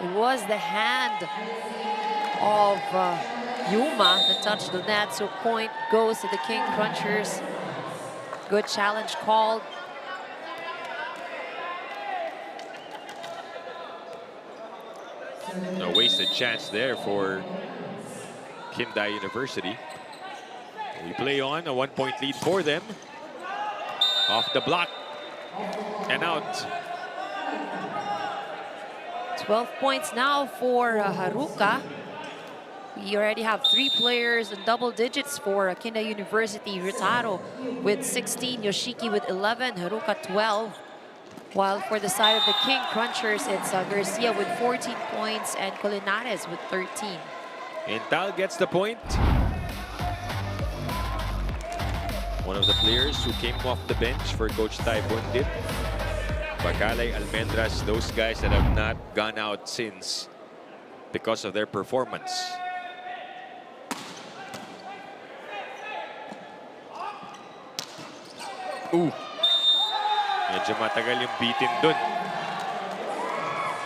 It was the hand of Yuma that touched the net, so point goes to the King Crunchers. Good challenge called. A wasted chance there for KINDAI University. We play on, a 1-point lead for them. Off the block and out. 12 points now for Haruka. We already have 3 players in double digits for KINDAI University. Ritaro with 16, Yoshiki with 11, Haruka 12. While for the side of the King Crunchers, it's Garcia with 14 points and Colinares with 13. Intal gets the point. One of the players who came off the bench for Coach Tai Bundit. Bacalay, Almendras, those guys that have not gone out since because of their performance. Ooh. Medyo matagal yung beating dun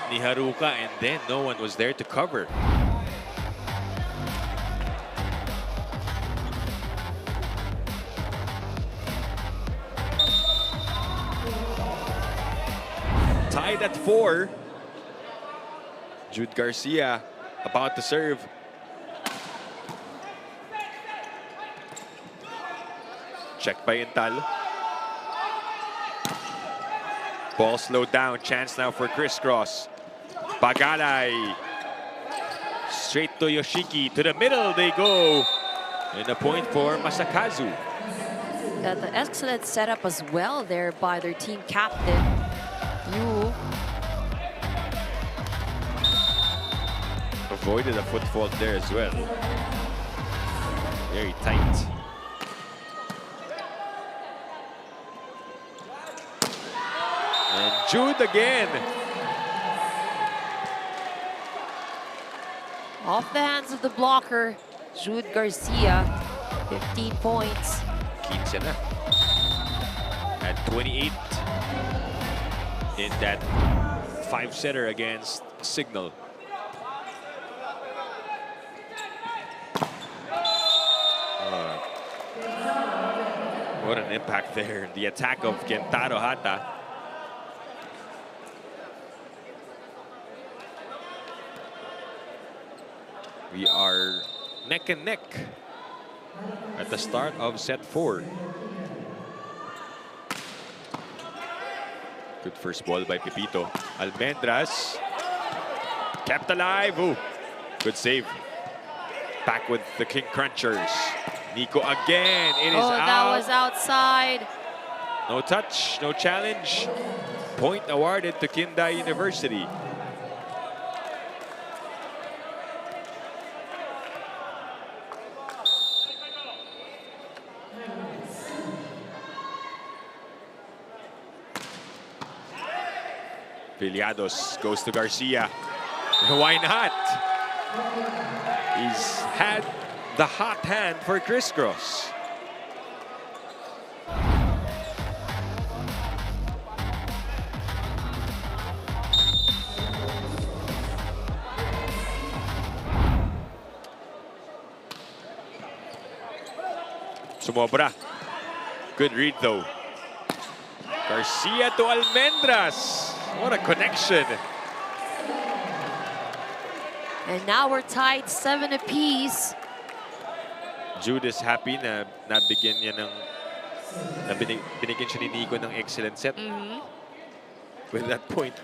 ni Haruka, and then no one was there to cover. Tied at 4. Jude Garcia about to serve. Checked by Intal. Ball slowed down. Chance now for CRISS. Bagalay. Straight to Yoshiki. To the middle they go. And a point for Masakazu. Got the excellent setup as well there by their team captain, Yu. Avoided a foot fault there as well. Very tight. And Jude again. Off the hands of the blocker, Jude Garcia, 15 points. 15 na. At 28 in that 5-setter against Signal. What an impact there. The attack of Kentaro Hata. We are neck and neck at the start of set 4. Good first ball by Pepito. Almendras kept alive. Ooh, good save. Back with the King Crunchers. Nico again. It is out. That was outside. No touch, no challenge. Point awarded to KINDAI University. Viliados goes to Garcia. Why not? He's had the hot hand for CRISS. Sumobra. Good read though. Garcia to Almendras. What a connection. And now we're tied 7 apiece. Jude is happy na nabigyan niya ng binigyan siya ni Nico ng excellent set. With that point.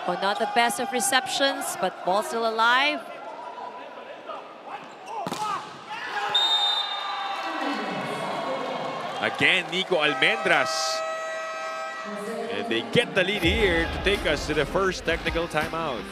Well, not the best of receptions, but ball still alive. Again, Nico Almendras. And they get the lead here to take us to the first technical timeout.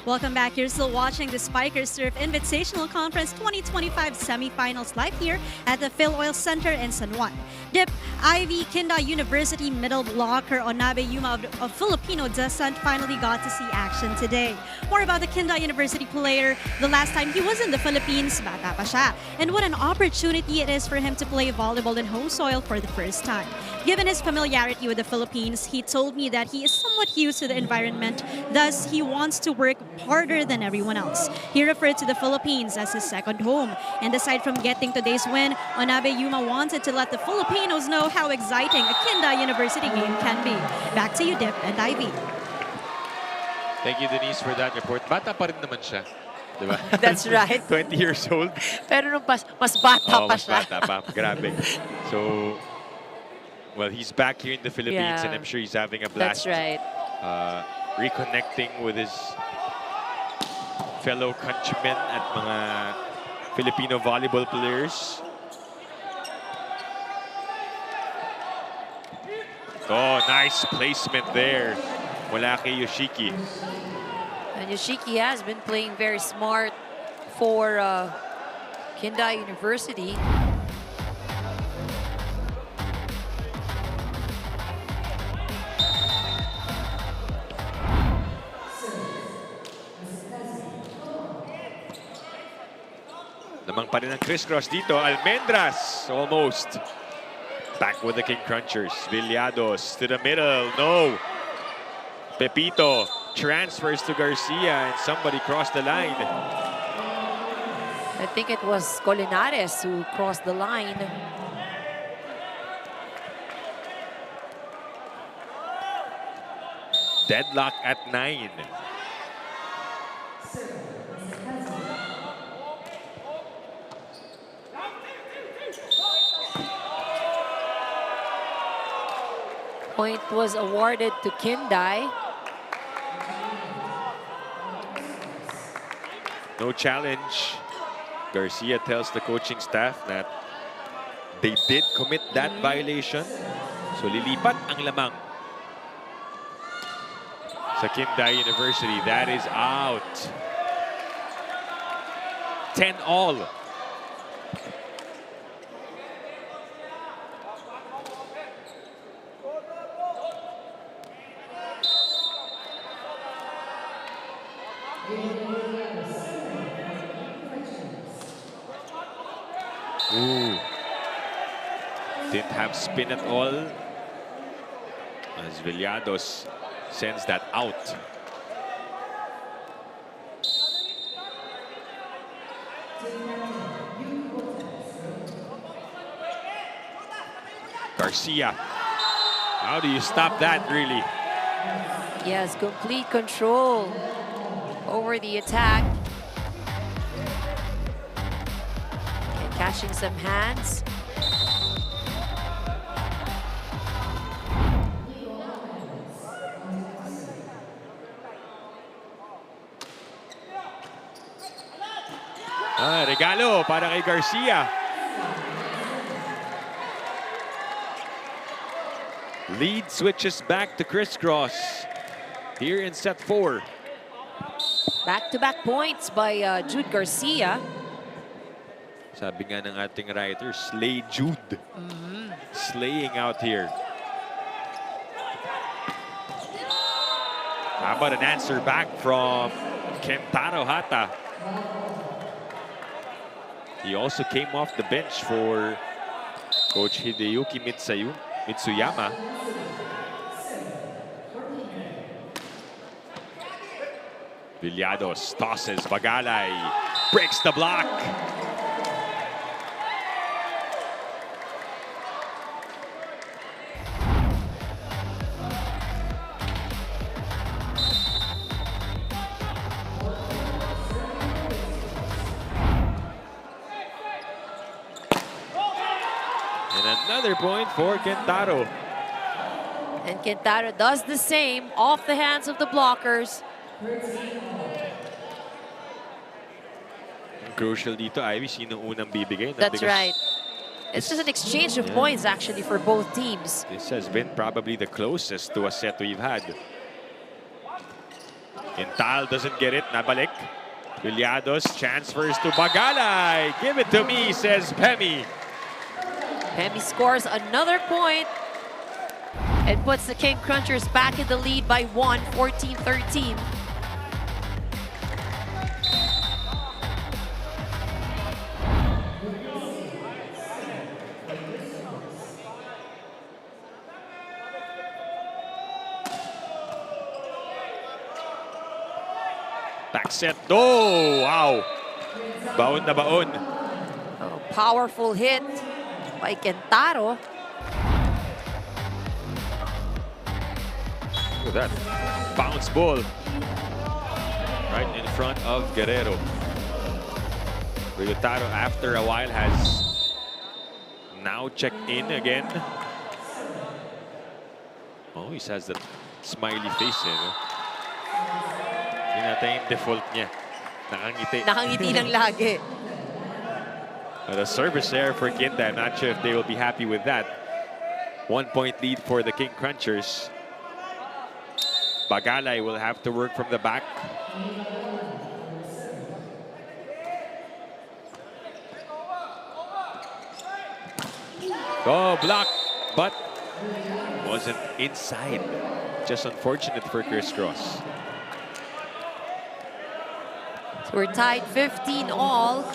Welcome back. You're still watching the Spiker Surf Invitational Conference 2025 Semifinals live here at the Phil Oil Center in San Juan. Dip, Ivy, KINDAI University middle blocker Onabe Yuma of Filipino descent finally got to see action today. More about the KINDAI University player. The last time he was in the Philippines, bata pa siya. And what an opportunity it is for him to play volleyball in home soil for the first time. Given his familiarity with the Philippines, he told me that he is somewhat used to the environment, thus he wants to work harder than everyone else. He referred to the Philippines as his second home. And aside from getting today's win, Onabe Yuma wanted to let the Filipinos know how exciting a KINDAI University game can be. Back to you, Dip and Ivy. Thank you, Denise, for that report. Bata pa rin naman siya. Diba? That's right. 20 years old. Pero nung mas bata pa mas siya. bata pa. Grabe. So, well, he's back here in the Philippines, and I'm sure he's having a blast. That's right. Reconnecting with his fellow countrymen at mga Filipino volleyball players. Oh, nice placement there. Mula kay Yoshiki. And Yoshiki has been playing very smart for KINDAI University. Lamang pa rin ang crisscross dito. Almendras, almost. Back with the King Crunchers. Villados to the middle. No. Pepito transfers to Garcia and somebody crossed the line. I think it was Colinares who crossed the line. Deadlock at 9. Point was awarded to KINDAI. No challenge. Garcia tells the coaching staff that they did commit that violation. So lilipat ang lamang sa KINDAI University. That is out. 10-all. Ooh. Didn't have spin at all as Villados sends that out. Garcia. How do you stop that, really? Yes, complete control over the attack. And catching some hands. Regalo para kay Garcia. Lead switches back to crisscross here in set 4. Back-to-back points by Jude Garcia. Sabi nga ng ating writer, Slay Jude. Slaying out here. How about an answer back from Kentaro Hata? He also came off the bench for Coach Hideyuki Mitsuyama. Villados tosses Bagalay, breaks the block. And another point for Kentaro. And Kentaro does the same off the hands of the blockers. Crucial dito, Ivy, sino unang bibigay? That's right. It's just an exchange of points actually for both teams. This has been probably the closest to a set we've had. Intal doesn't get it, nabalik. Villados transfers to Bagalay. Give it to me, says Pemi. Pemi scores another point and puts the King Crunchers back in the lead by 1, 14-13. Back set. Oh, wow. Baon na baon. Oh, powerful hit by Kentaro. Look at that. Bounce ball. Right in front of Guerrero. Kentaro, after a while, has now checked in again. Oh, he has that smiley face. Hindi natin yung default niya. Nakangiti. Nakangiti lang lagi. But a service there for KINDAI. I'm not sure if they will be happy with that. 1 point lead for the King Crunchers. Bagalay will have to work from the back. Oh, block, but wasn't inside. Just unfortunate for CRISS. So we're tied 15 all.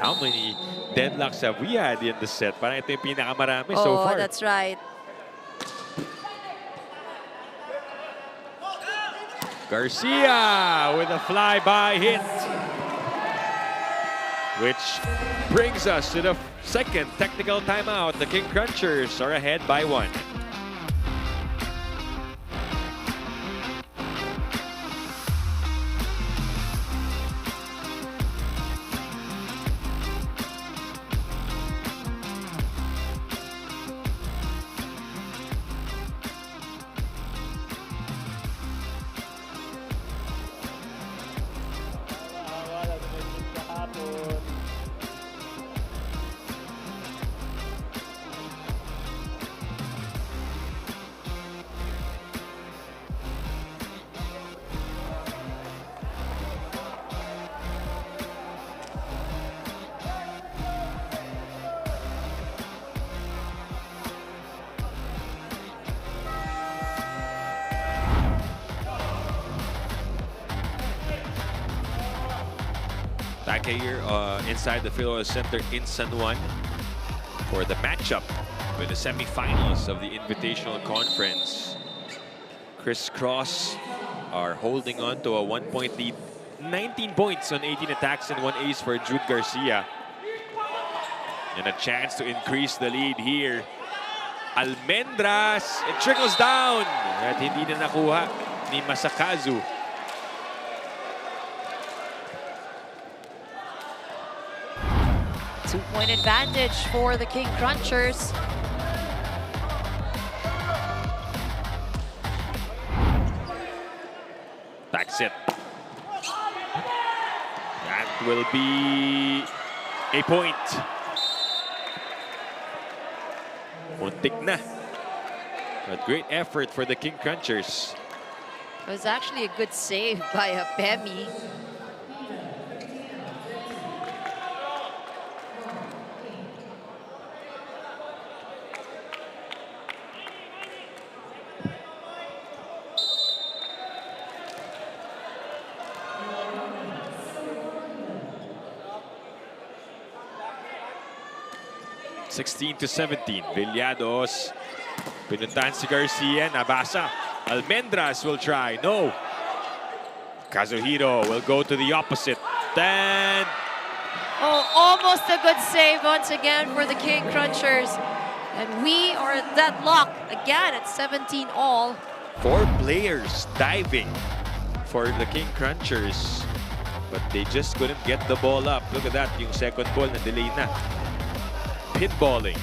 How many deadlocks have we had in the set? Parang ito yung pinakamarami so far. Oh, that's right. Garcia with a flyby hit. Which brings us to the second technical timeout. The King Crunchers are ahead by 1. Back here inside the Philo Center in San Juan for the matchup with the semifinals of the Invitational Conference. CRISS are holding on to a 1-point lead. 19 points on 18 attacks and 1 ace for Jude Garcia. And a chance to increase the lead here. Almendras, it trickles down. At hindi na nakuha ni Masakazu. Two-point advantage for the King Crunchers. Back set. That will be a point. Muntik na. But great effort for the King Crunchers. It was actually a good save by Pemi. 16-17. Villados. Pinuntahan si Garcia. Nabasa. Almendras will try. No. Kazuhiro will go to the opposite. Then... Oh, almost a good save once again for the King Crunchers. And we are deadlocked again at 17 all. 4 players diving for the King Crunchers. But they just couldn't get the ball up. Look at that, yung second ball na delay na. Pinballing.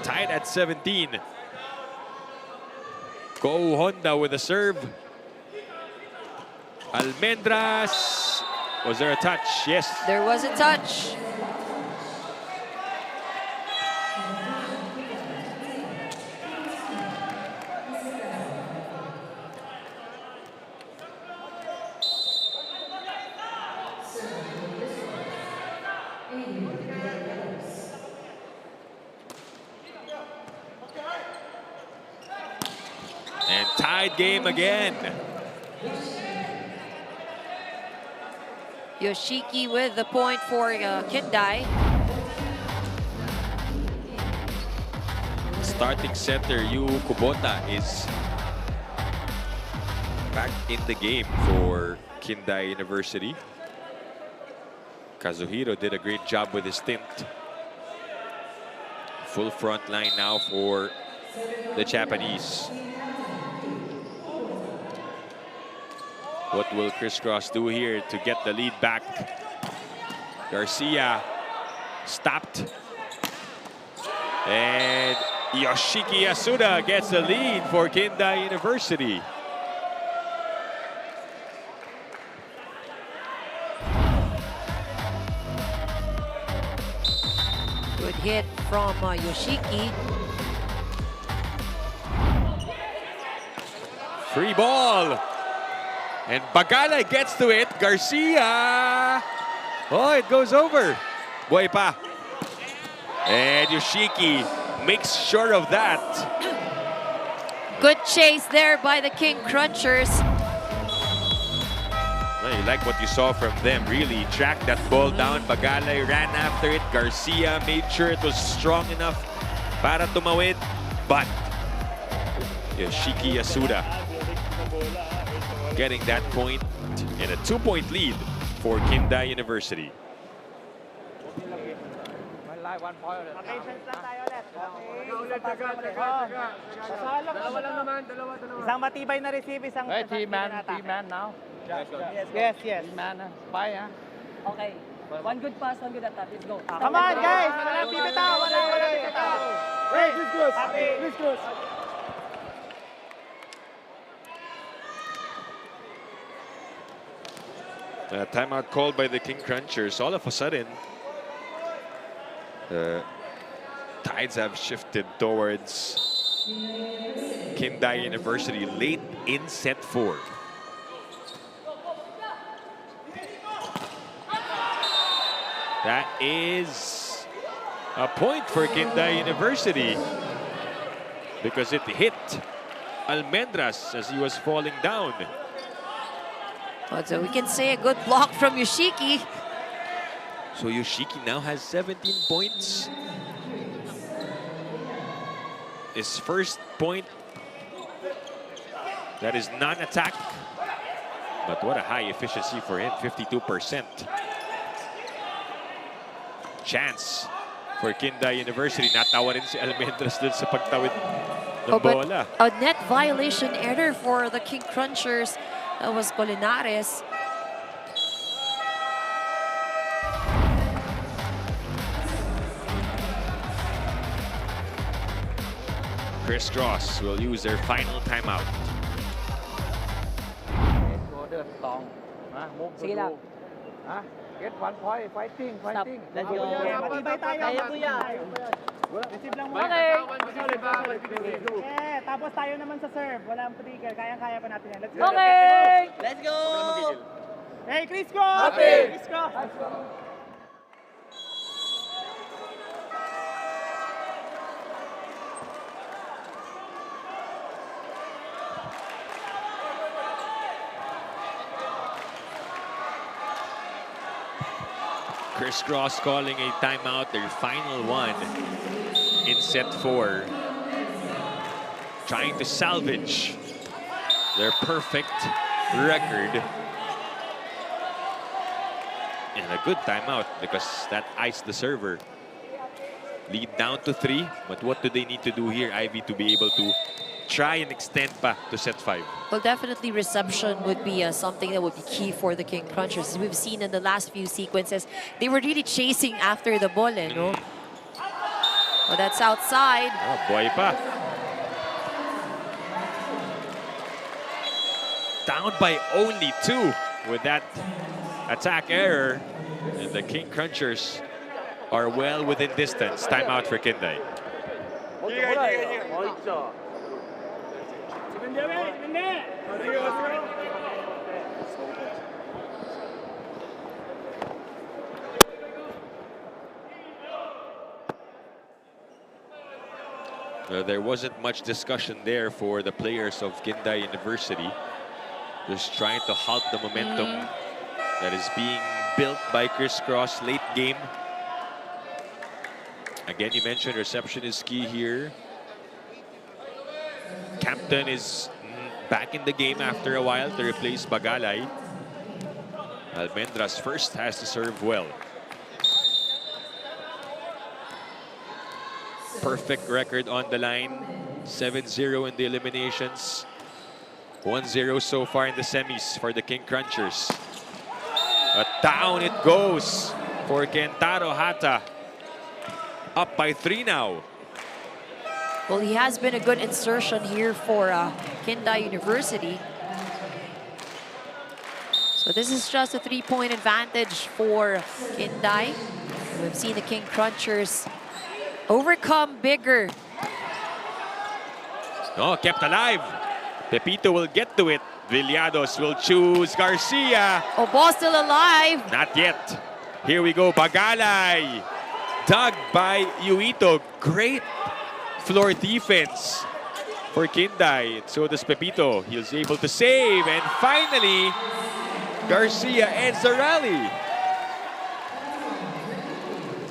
Tied at 17. Go Honda with a serve. Almendras. Was there a touch? Yes. There was a touch. And tied game again. Yoshiki with the point for Kindai. Starting center Yu Kubota is back in the game for Kindai University. Kazuhiro did a great job with his stint. Full front line now for the Japanese. What will Crisscross do here to get the lead back? Garcia stopped. And Yoshiki Yasuda gets the lead for Kindai University. Good hit from Yoshiki. Free ball. And Bagala gets to it. Garcia. Oh, it goes over. Buhay pa. And Yoshiki makes sure of that. Good chase there by the King Crunchers. Well, you like what you saw from them. Really tracked that ball down. Bagala ran after it. Garcia made sure it was strong enough para tumawid. But Yoshiki Yasuda getting that point in a 2-point lead for Kindai University. Isang matibay na receive, isang... Hey, team man now. Yes. Team man, bye, ha? Okay. One good pass, one good attack. Let's go. Come on, guys! Walang bibitaw! Walang bibitaw! Hey, let's go! Timeout called by the King Crunchers. All of a sudden, the tides have shifted towards Kindai University late in set 4. That is a point for Kindai University because it hit Almendras as he was falling down. So we can say a good block from Yoshiki. So Yoshiki now has 17 points. His first point that is non-attack. But what a high efficiency for him, 52%. Chance for Kindai University. Natawa rin si Almendras dun sa pagtawid ng bola. A net violation error for the King Crunchers. That was Colinares. Crisscross will use their final timeout. Sige lang. Get 1 point, fighting. Let's go. Matibay tayo. Kaya po yan. Receive lang muna. Okay. Yeah, tapos tayo naman sa serve. Walang trigger. Kayang-kaya pa natin yan. Let's go. Okay. Let's go. Hey, Crisscross! Happy. Crisscross! Crisscross calling a timeout, their final one in set 4. Trying to salvage their perfect record. And a good timeout because that iced the server. Lead down to 3, but what do they need to do here, Ivy, to be able to try and extend pa to set 5? Well, definitely reception would be something that would be key for the King Crunchers. As we've seen in the last few sequences, they were really chasing after the ball, no? Well, that's outside. Oh, boy pa. Down by only 2 with that attack error. And the King Crunchers are well within distance. Timeout for KINDAI. There wasn't much discussion there for the players of KINDAI University. Just trying to halt the momentum that is being built by Crisscross late game. Again, you mentioned reception is key here. Captain is back in the game after a while to replace Bagalay. Almendras first has to serve well. Perfect record on the line. 7-0 in the eliminations. 1-0 so far in the semis for the King Crunchers. But down it goes for Kentaro Hata. Up by 3 now. Well, he has been a good insertion here for KINDAI University. So this is just a 3-point advantage for KINDAI. We've seen the King Crunchers overcome bigger. Oh, kept alive. Pepito will get to it. Villados will choose Garcia. Oh, ball still alive. Not yet. Here we go, Bagalay. Dug by Yuito. Great floor defense for KINDAI. So does Pepito. He was able to save. And finally, Garcia ends the rally.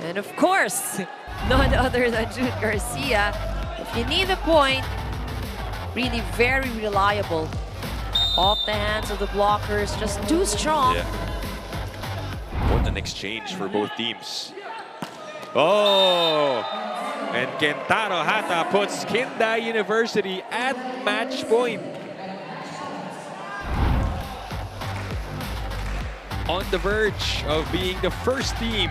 And of course, none other than Jude Garcia. If you need a point, really very reliable. Off the hands of the blockers, just too strong. Yeah. What an exchange for both teams. Oh! And Kentaro Hata puts KINDAI University at match point. On the verge of being the first team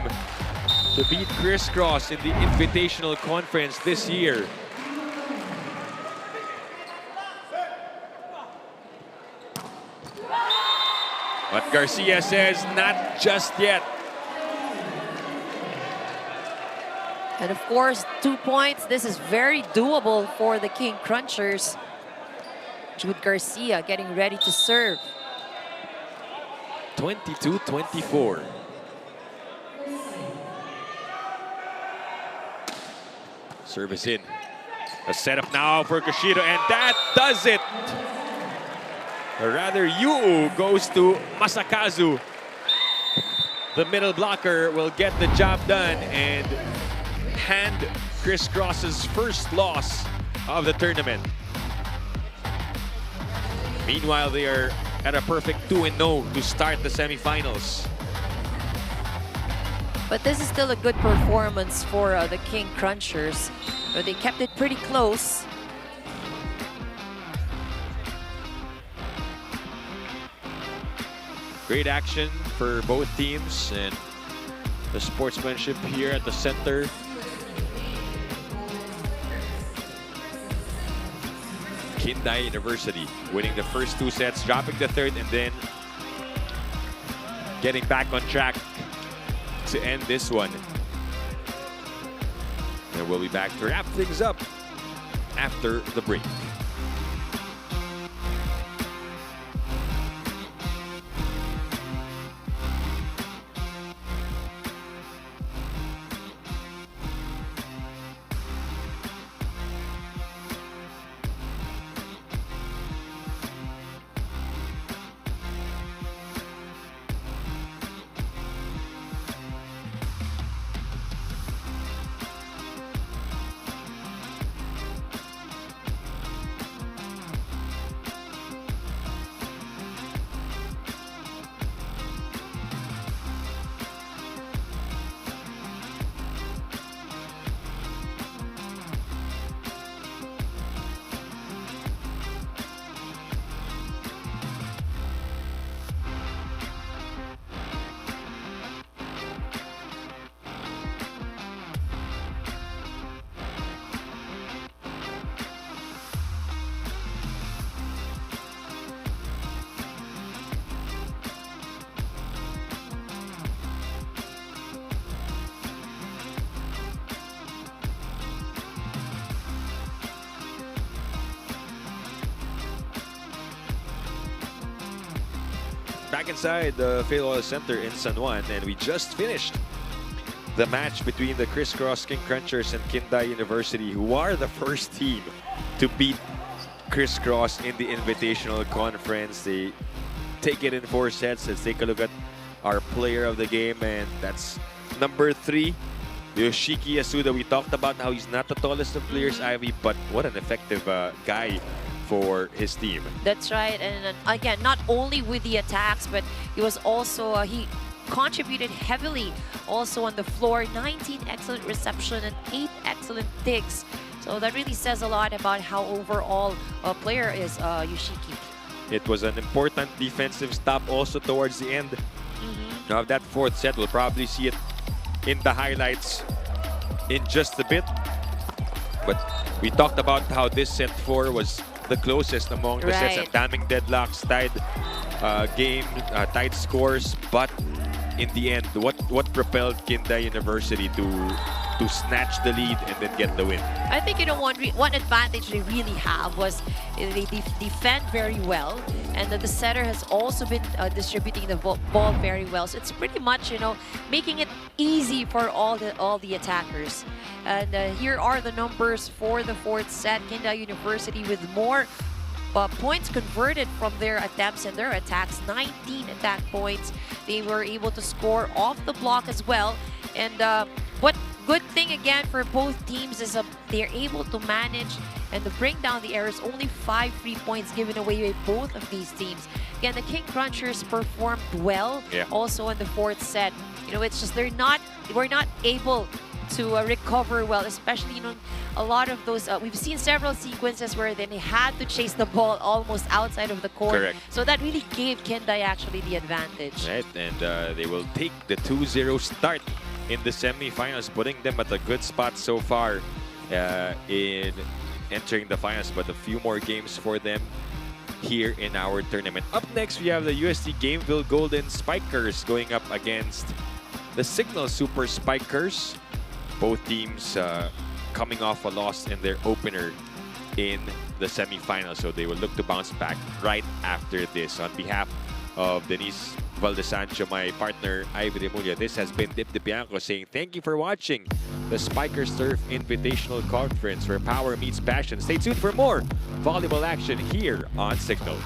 to beat Crisscross in the Invitational Conference this year. But Garcia says not just yet. And of course, 2 points. This is very doable for the King Crunchers. Jude Garcia getting ready to serve. 22-24. Service in. A setup now for Kashido, and that does it. Or rather, Yu goes to Masakazu. The middle blocker will get the job done and hand Crisscross's first loss of the tournament. Meanwhile, they are at a perfect 2-0 to start the semifinals. But this is still a good performance for the King Crunchers. They kept it pretty close. Great action for both teams, and the sportsmanship here at the center. KINDAI University winning the first 2 sets, dropping the third, and then getting back on track to end this one. And we'll be back to wrap things up after the break. back inside the Phil Oil Center in San Juan, and we just finished the match between the Crisscross King Crunchers and KINDAI University, who are the first team to beat Crisscross in the Invitational Conference. They take it in 4 sets. Let's take a look at our player of the game, and that's number 3, Yoshiki Yasuda. We talked about how he's not the tallest of players, Ivy, but what an effective guy for his team. That's right, and again, not only with the attacks, but he was also he contributed heavily also on the floor. 19 excellent reception and 8 excellent digs. So that really says a lot about how overall a player is Yoshiki. It was an important defensive stop also towards the end of that 4th set. We'll probably see it in the highlights in just a bit. But we talked about how this set 4 was the closest among the sets, and damning deadlocks, tied tied scores. But in the end, what propelled KINDAI University to snatch the lead and then get the win? I think, you know, one advantage they really have was they defend very well, and the setter has also been distributing the ball very well. So it's pretty much, you know, making it easy for all the attackers. And here are the numbers for the 4th set. KINDAI University with more points converted from their attempts and their attacks. 19 attack points. They were able to score off the block as well. And what good thing again for both teams is they're able to manage and to bring down the errors. Only 5 free points given away by both of these teams. Again, the King Crunchers performed well also in the 4th set. You know, it's just we're not able to recover well, especially, you know, a lot of those we've seen several sequences where then they had to chase the ball almost outside of the court. Correct. So that really gave KINDAI actually the advantage. Right, and they will take the 2-0 start in the semifinals, putting them at a good spot so far in entering the finals, but a few more games for them here in our tournament. Up next, we have the UST Gameville Golden Spikers going up against the Signal Super Spikers. Both teams coming off a loss in their opener in the semifinals, so they will look to bounce back right after this. On behalf of Denise Valdesancho, my partner Ivy Remulla, this has been Dip Dipianco saying thank you for watching the Spikers Turf Invitational Conference, where power meets passion. Stay tuned for more volleyball action here on Signal.